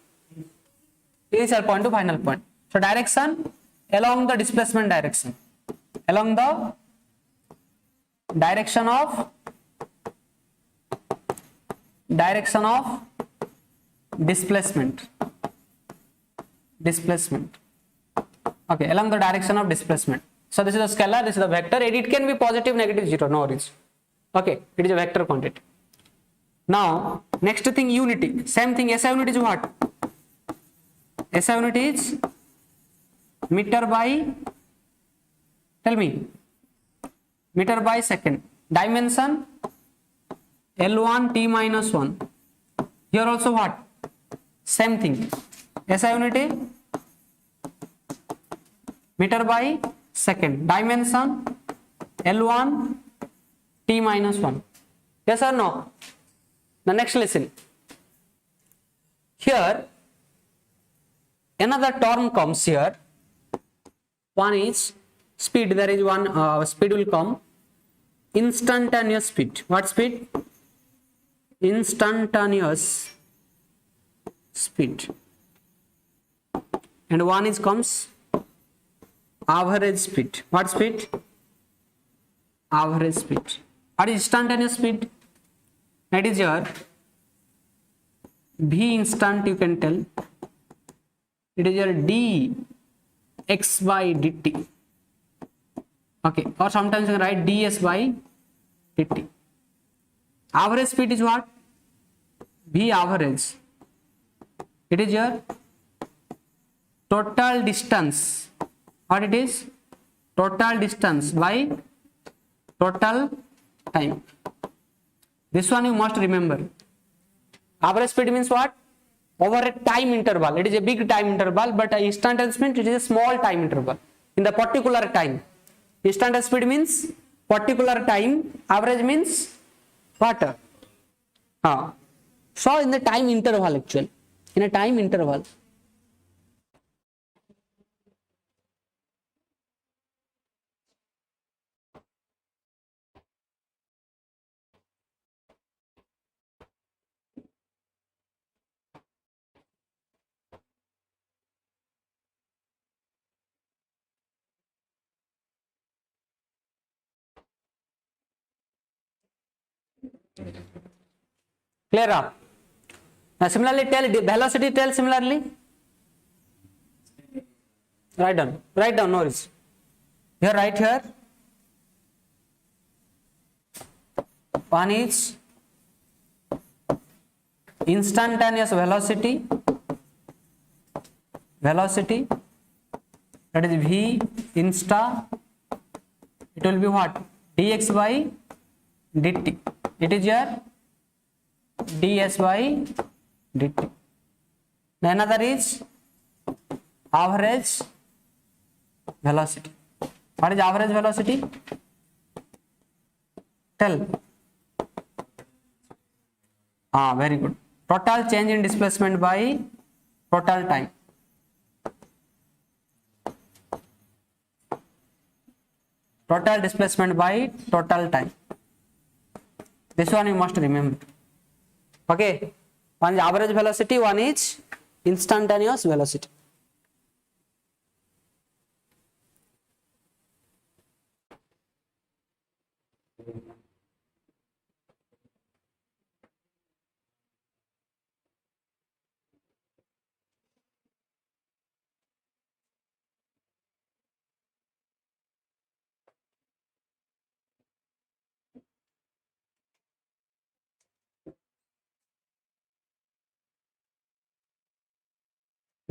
initial point to final point. So direction along the displacement direction. Along the direction of displacement. Okay, along the direction of displacement. So this is a scalar, this is a vector, and it can be positive, negative, zero, no worries. Okay, it is a vector quantity. Now, next thing, unity. Same thing, SI unit is what? SI unit is meter by, tell me, meter by second. Dimension L1 T minus 1. Here also what? Same thing. SI unit is meter by second. Dimension L1 T minus 1. Yes or no? The next listen. Here another term comes here. One is speed. There is one speed will come. Instantaneous speed. What speed? Instantaneous speed. And one is comes average speed. What speed? Average speed. What is instantaneous speed? That is your V instant, you can tell. It is your dx by dt. Okay, or sometimes you can write ds by dt. Average speed is what? V average. It is your total distance. What it is? Total distance by total time. This one you must remember. Average speed means what? Over a time interval. It is a big time interval, but instantaneous speed, it is a small time interval. In the particular time. Instantaneous speed means particular time. Average means what? So in the time interval actually. In a time interval. Clear up? Now similarly tell the velocity, tell similarly. Write down, no worries. Here, right here. One is instantaneous velocity. Velocity, that is V insta. It will be what? Dx by dt. It is your ds by dt. Another is average velocity. What is average velocity? Tell. Very good. Total change in displacement by total time. total displacement by total time. This one you must remember. Okay, one is average velocity, one is instantaneous velocity.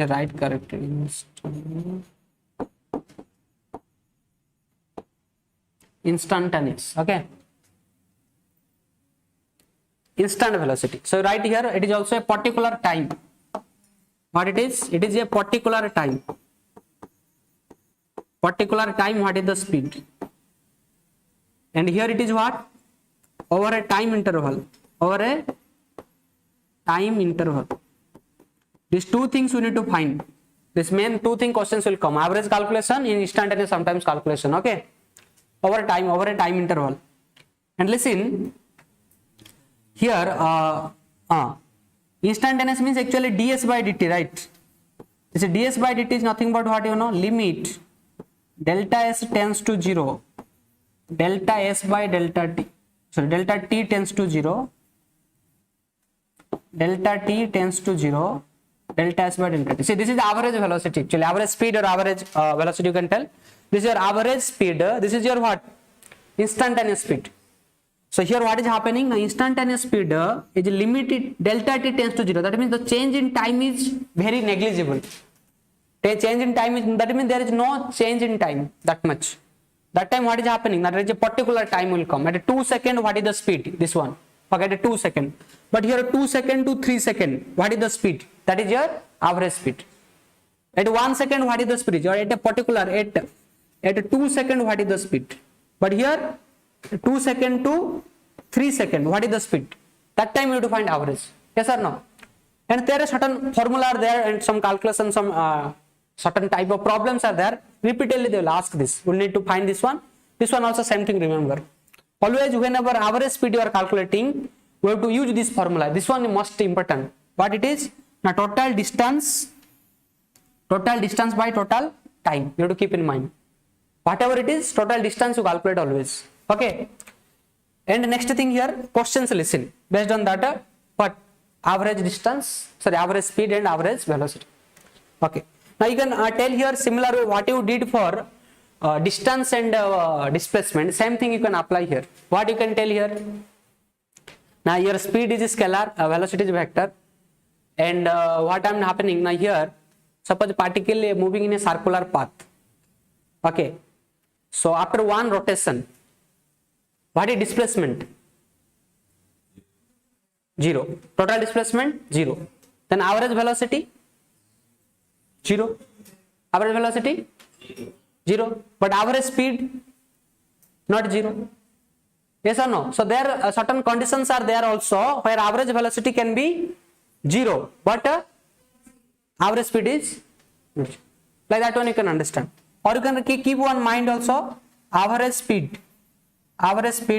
Right, correct. Instantaneous. Okay, instant velocity. So right here it is also a particular time. What it is? It is a particular time. Particular time. What is the speed? And here it is what? Over a time interval. Over a time interval. These two things we need to find. This main two thing questions will come. Average calculation in instantaneous sometimes calculation. Okay. Over a time interval. And listen, here instantaneous means actually ds by dt, right? This ds by dt is nothing but what you know, limit delta s tends to 0, delta s by delta t, sorry, delta t tends to 0, delta t tends to 0, delta s by delta t. See, this is the average velocity, actually average speed or average velocity you can tell. This is your average speed, this is your what? Instantaneous speed. So here what is happening? The instantaneous speed is limited, delta t tends to 0. That means the change in time is very negligible. The change in time is, that means there is no change in time that much. That time what is happening? That is a particular time will come. At a 2 second, what is the speed? This one. Okay, at a 2 second. But here 2 second to 3 second, what is the speed? That is your average speed. At 1 second, what is the speed? Or at a particular, at 2 second, what is the speed? But here 2 second to 3 second, what is the speed? That time you have to find average. Yes or no? And there are certain formula are there and some calculation, some certain type of problems are there. Repeatedly they will ask this. We need to find this one. This one also same thing, remember. Always whenever average speed you are calculating, we have to use this formula. This one is most important. What it is? Now total distance by total time. You have to keep in mind. Whatever it is, total distance you calculate always. Okay. And next thing here, questions listen. Based on that, what? Average distance, sorry, average speed and average velocity. Okay. Now you can tell here similar way what you did for distance and displacement. Same thing you can apply here. What you can tell here? Now your speed is scalar, velocity is vector. And what am happening now here? Suppose particle is moving in a circular path. Okay. So after one rotation, what is displacement? 0. Total displacement 0. Then average velocity 0. Average velocity 0. But average speed not 0. Yes or no? So there certain conditions are there also where average velocity can be 0, but average speed is 0. Like that one you can understand. Or you can keep one mind also. Average speed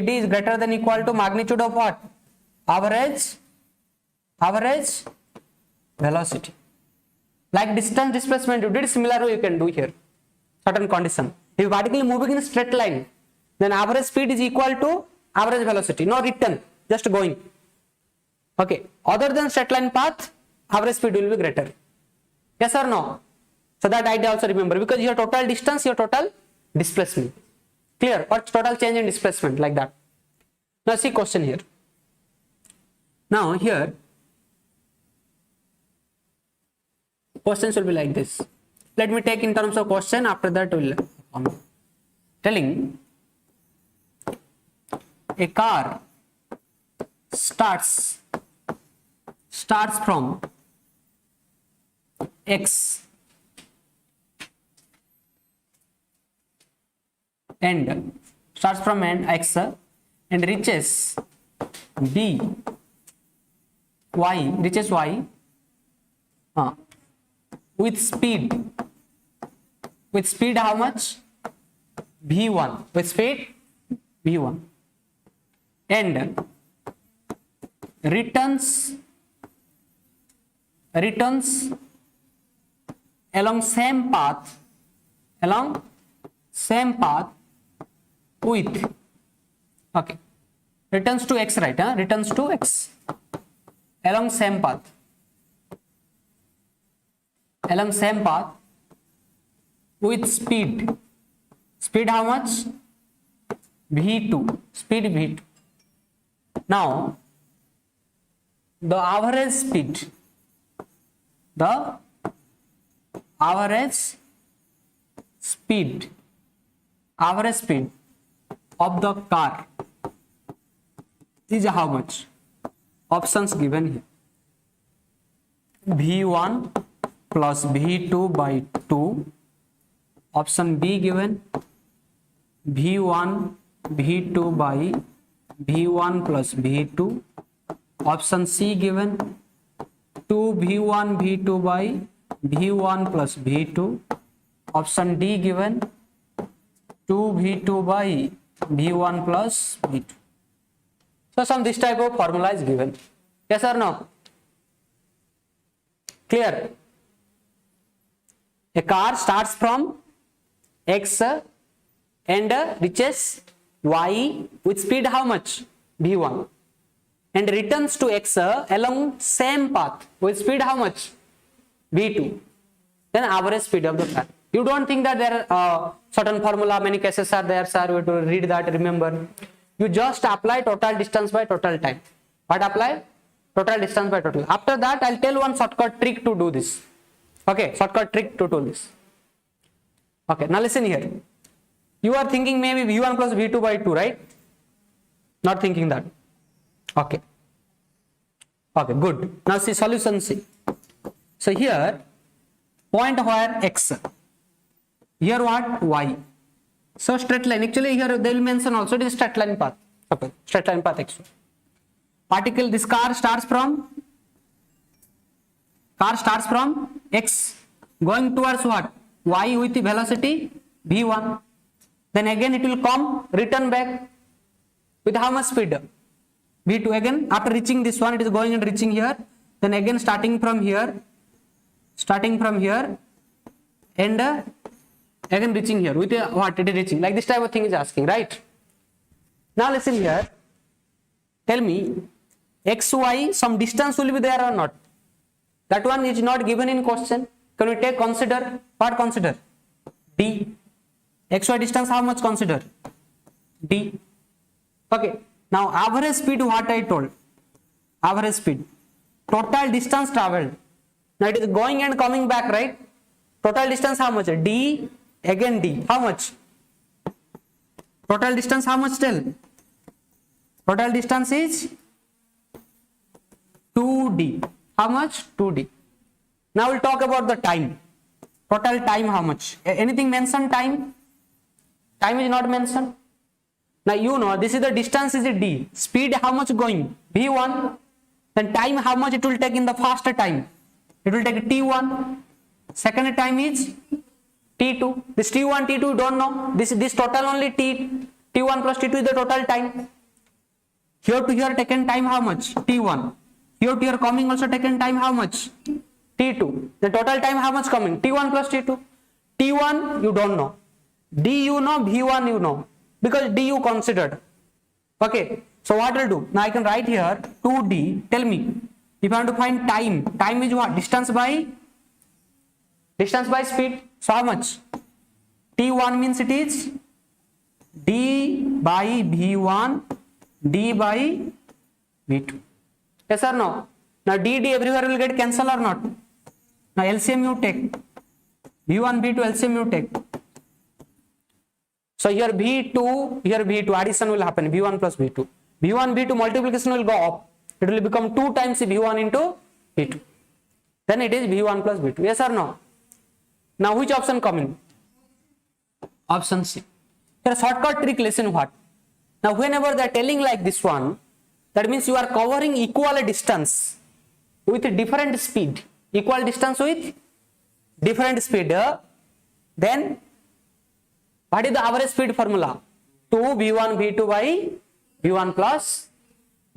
is greater than equal to magnitude of what? Average velocity. Like distance displacement, you did similar way you can do here. Certain condition. If you particularly moving in a straight line, then average speed is equal to average velocity. No return, just going. Okay. Other than straight line path, average speed will be greater. Yes or no? So that idea also remember, because your total distance, your total displacement. Clear? Or total change in displacement, like that. Now see question here. Now here questions will be like this. Let me take in terms of question, after that we'll telling a car starts from X and starts from X and reaches B Y, reaches Y with speed how much? v1 with speed v1 and returns along same path with okay returns to x, right? Returns to x along same path with speed how much? v2, speed v2. Now the average speed of the car is how much? Options given here: v1 plus v2 by 2. Option B given v1 v2 by v1 plus v2. Option C given 2 v1 v2 by v1 plus v2. Option D given 2 v2 by v1 plus v2. So some this type of formula is given. Yes or no? Clear? A car starts from x and reaches y with speed how much? v1 and returns to x along same path with speed how much? v2. Then average speed of the car. You don't think that there are certain formula, many cases are there, sir. We have to read that, remember. You just apply total distance by total time. What apply? Total distance by total. After that, I'll tell one shortcut trick to do this. Okay, shortcut trick to do this. Okay, now listen here. You are thinking maybe v1 plus v2 by 2, right? Not thinking that. Okay. Okay, good. Now see solution C. So here, point where x. Here what? Y. So straight line. Actually here they will mention also it is straight line path. Okay, straight line path x. Particle, this car starts from x going towards what? Y with the velocity v1. Then again it will come, return back with how much speed? v2. Again after reaching this one, it is going and reaching here. Then again starting from here and again reaching here with what it is reaching. Like this type of thing is asking, right? Now listen here. Tell me, xy some distance will be there or not? That one is not given in question. Can we take consider? What consider? D. Xy distance how much consider? D. Okay. Now average speed, what I told? Average speed. Total distance traveled. Now it is going and coming back, right? Total distance how much? D. Again D. How much? Total distance how much tell? Total distance is 2D. How much? 2D. Now we'll talk about the time. Total time how much? Anything mentioned time? Time is not mentioned. Now you know this is the distance is D. Speed how much going? v1. Then time how much it will take in the faster time? It will take t1. Second time is t2. This t1, t2 you don't know. This total only t1 plus t2 is the total time. Here to here taken time how much? t1. Here to here coming also taken time how much? t2. The total time how much coming? t1 plus t2. t1 you don't know. D you know, v1 you know. Because D you considered. Okay. So what will do? Now I can write here 2D. Tell me. If I want to find time. Time is what? Distance by speed. So how much? T1 means it is D by v1 D by v2. Yes or no? Now D everywhere will get cancelled or not? Now LCM you take. v1 v2 LCM you take. So here v2 addition will happen, v1 plus v2. v1 v2 multiplication will go up. It will become 2 times v1 into v2. Then it is v1 plus v2. Yes or no? Now which option coming? Option C. Here shortcut trick, listen what. Now whenever they are telling like this one, that means you are covering equal distance with different speed. Equal distance with different speed. Then What is the average speed formula? 2 v1 v2 by v1 plus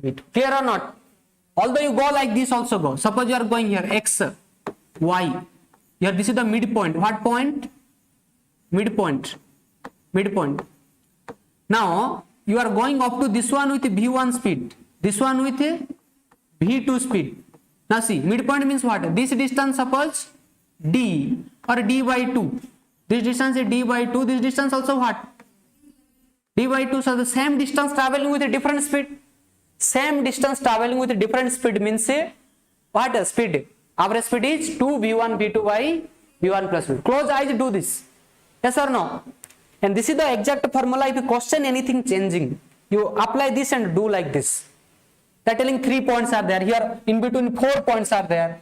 v2. Clear or not? Although you go like this also go. Suppose you are going here x, y. Here this is the midpoint. What point? Midpoint. Midpoint. Now you are going up to this one with v1 speed. This one with v2 speed. Now see, midpoint means what? This distance suppose d or d by 2. This distance is d by 2. This distance also what? D by 2. So the same distance traveling with a different speed. Same distance traveling with a different speed means what speed? Average speed is 2 v1 v2 by v1 plus v2. Close eyes, do this. Yes or no? And this is the exact formula. If you question anything changing, you apply this and do like this. They're telling 3 points are there. Here in between 4 points are there.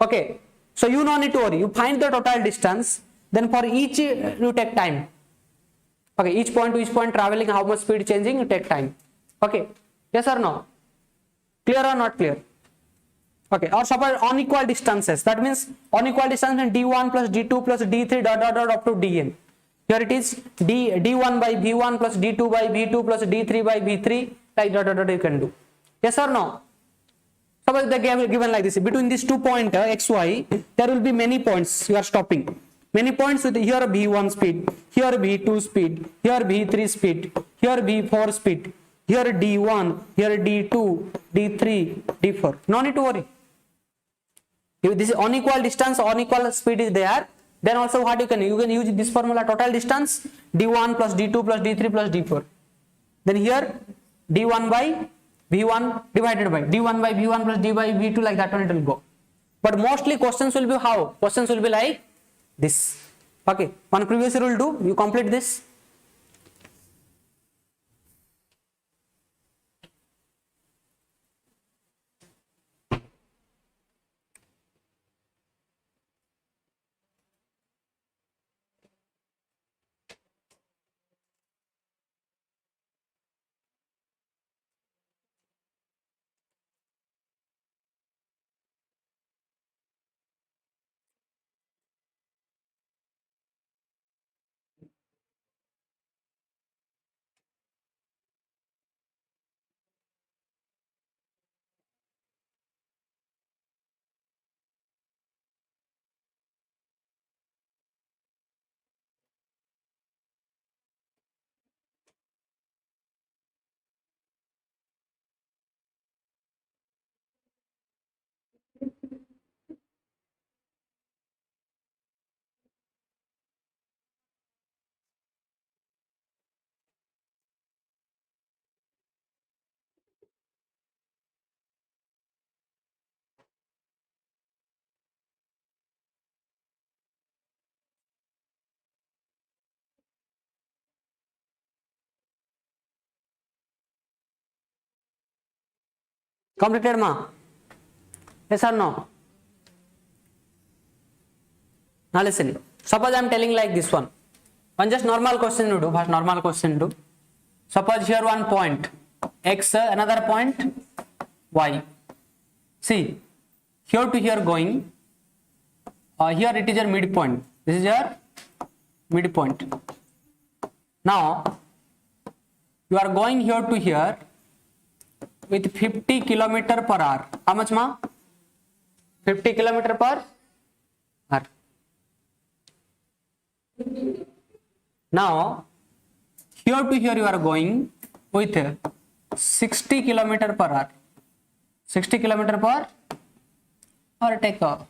Okay. So you don't need to worry. You find the total distance. Then for each you take time. Okay. Each point to each point traveling, how much speed changing, you take time. Okay. Yes or no? Clear or not clear? Okay. Or suppose unequal distances. That means unequal distance means d1 plus d2 plus d3 dot dot dot up to dn. Here it is d1 by v1 plus d2 by v2 plus d3 by v3, like dot dot dot you can do. Yes or no? Suppose they given like this. Between these 2 points xy, there will be many points. You are stopping. Many points with here v1 speed, here v2 speed, here v3 speed, here v4 speed, here d1, here d2, d3, d4. No need to worry. If this is unequal distance, unequal speed is there, then also what you can use this formula, total distance d1 plus d2 plus d3 plus d4. Then here d1 by v1 divided by d1 by v1 plus d by v2, like that one it will go. But mostly questions will be how? Questions will be like this. Okay, one previous year will do, you complete this. Completed ma? Yes or no? Now listen. Suppose I am telling like this one. One just normal question you do. First normal question do. Suppose here one point x, another point y. See, here to here going. Here it is your midpoint. This is your midpoint. Now you are going here to here with 50 kilometer per hour. How much ma? 50 kilometer per hour. Now here to here you are going with 60 kilometer per hour. 60 kilometer per, or take a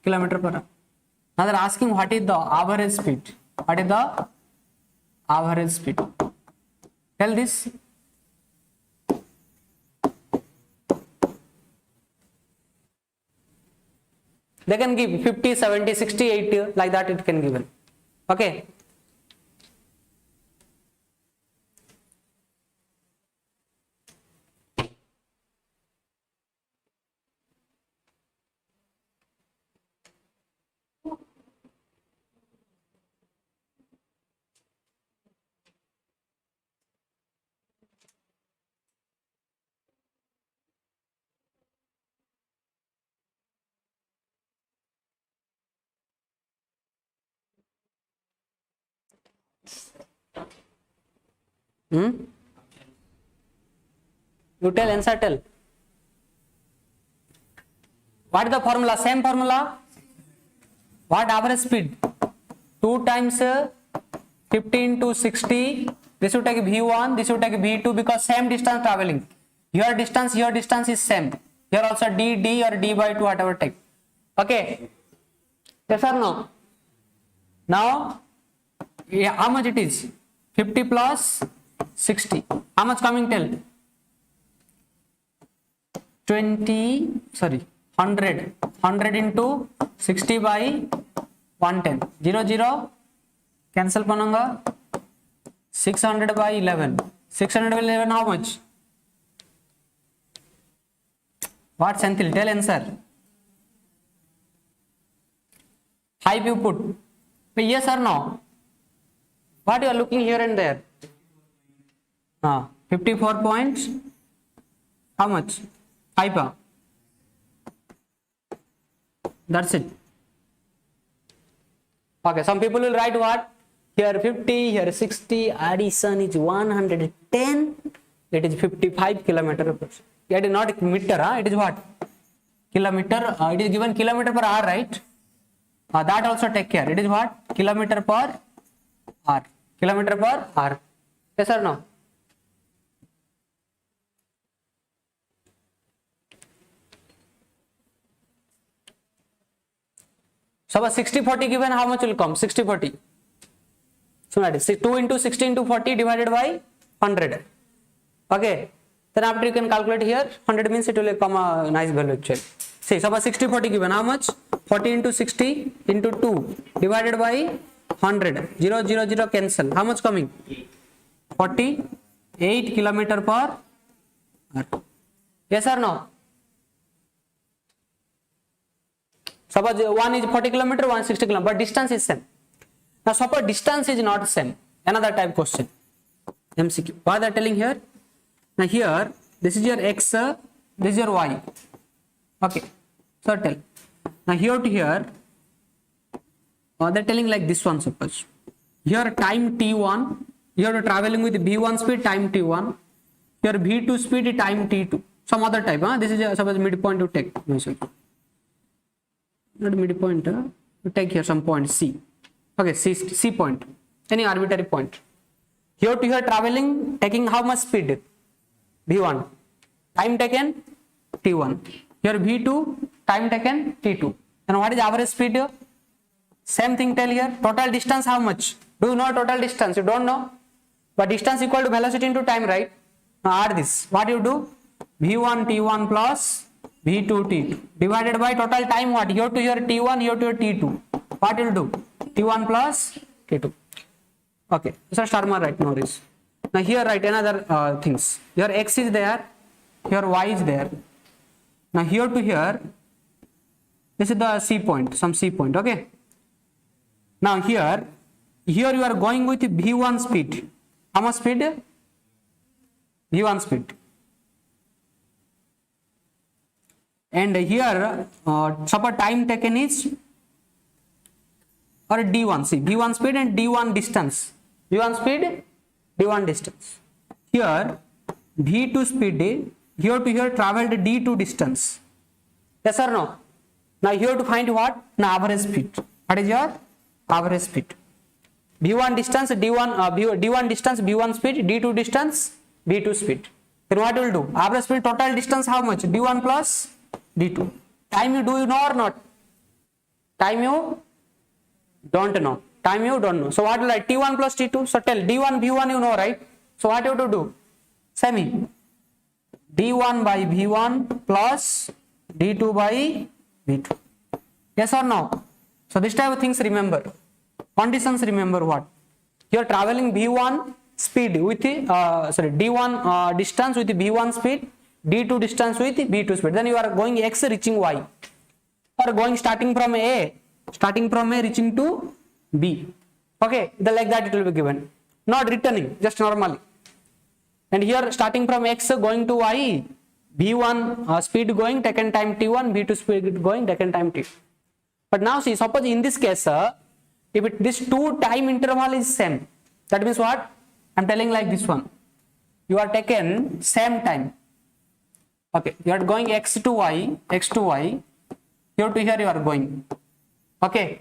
kilometer per hour. Now they are asking what is the average speed. What is the average speed? Tell this. They can give 50, 70, 60, 80, like that it can given. Okay. You tell, answer tell. What is the formula? Same formula. What average speed? 2 times 50 into 60. This will take V1, this will take V2 because same distance traveling. Your distance is same. Here also d or d by 2, whatever take. Okay. Yes or no? Now, yeah, how much it is? 50 plus 60. How much coming tell? 100 into 60 by 110. 0 cancel pananga. 600 by 11. 600 by 11 how much? What Senthil? Tell answer. 5 you put. Yes or no? What you are looking here and there? 54 points. How much? 5. That's it. Okay, some people will write what? Here 50, here 60, addition is 110, it is 55 kilometer. It is not meter, it is what? Kilometer, it is given kilometer per hour, right? That also take care. It is what? Kilometer per hour. Kilometer per hour. Yes or no? Suppose 60-40 given, how much will come? 60-40. So that is 2 into 60 into 40 divided by 100. Okay. Then after you can calculate here, 100 means it will come a nice value actually. See, suppose 60-40 given, how much? 40 into 60 into 2 divided by 100. 0 cancel. How much coming? 48 kilometer per hour. Yes or no? Suppose one is 40 kilometer, one is 60 kilometer, but distance is same. Now suppose distance is not same. Another type question. MCQ. What they are telling here? Now here, this is your x, this is your y. Okay. So tell. Now here to here, they are telling like this one suppose. Here time t1, you are traveling with v1 speed time t1. Here v2 speed time t2. Some other type. This is suppose midpoint to take. Not midpoint, you take here some point C. Okay, C point, any arbitrary point. Here to here traveling, taking how much speed? V1. Time taken T1. Here V2, time taken T2. And what is average speed here? Same thing tell here. Total distance how much? Do you know total distance? You don't know. But distance equal to velocity into time, right? Now add this. What you do? V1 T1 plus V2 T2 divided by total time what? Here to here T1, here to here T2. What will do? T1 plus T2. Okay, so Sharma right now this. Now here write another things. Here X is there, here Y is there. Now here to here, this is the C point, some C point. Okay. Now here you are going with V1 speed. How much speed? V1 speed. And here suppose time taken is or d1. See v1 speed and d1 distance. v1 speed, d1 distance. Here v2 speed, here to here traveled d2 distance. Yes or no? Now here to find what? Now average speed. What is your average speed? v1 distance, d1 distance, v1 speed, d2 distance, v2 speed. Then what will do? Average speed total distance how much? d1 plus d2. Time you do you know or not? Time you don't know. Time you don't know. So what will I? T1 plus T2. So tell D1 V1 you know, right? So what you have to do? Semi. D1 by V1 plus D2 by V2. Yes or no? So this type of things remember. Conditions remember what? You are traveling V1 speed with D1 distance with V1 speed, D2 distance with V2 speed. Then you are going X reaching Y. Or going starting from A reaching to B. Okay, like that it will be given. Not returning, just normally. And here starting from X going to Y, V1 speed going, taken time T1, V2 speed going, taken time T2. But now see, suppose in this case, if this two time interval is same, that means what? I am telling like this one. you are taken same time. Okay, you are going x to y, here to here you are going. Okay,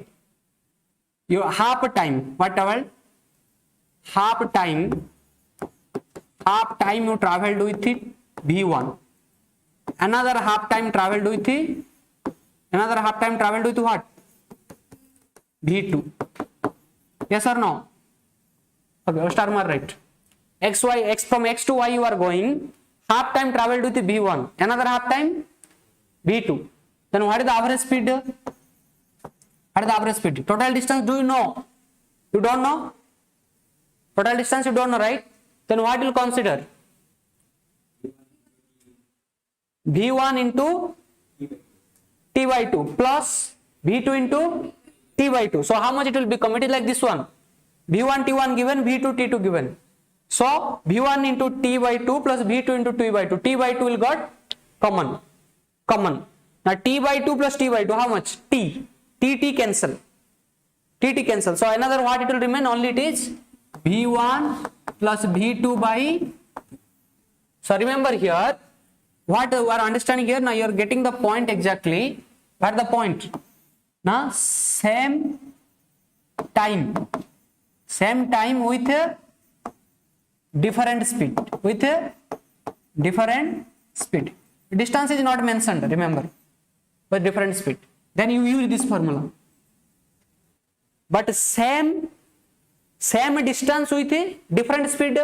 you half time, whatever, half time you traveled with it v1, another half time traveled with what, v2. Yes or no? Okay, star mark right. X from x to y you are going, half time traveled with v1, another half time v2. Then what is the average speed? Total distance, do you know? You don't know? Total distance you don't know, right? Then what will consider? v1 into t by 2 plus v2 into t by 2. So how much it will become? It is like this one. v1 t1 given, v2 t2 given. So v1 into t by 2 plus v2 into t by 2. T by 2 will got common. Now t by 2 plus t by 2, how much? T cancel. So another what it will remain? Only it is v1 plus v2 by. So remember here, what you are understanding here, now you are getting the point exactly. What is the point? Now same time with a different speed. Distance is not mentioned, remember, but different speed. Then you use this formula. But same distance with a different speed,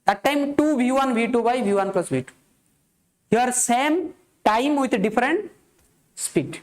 that time 2 v1 v2 by v1 plus v2. Here same time with a different speed.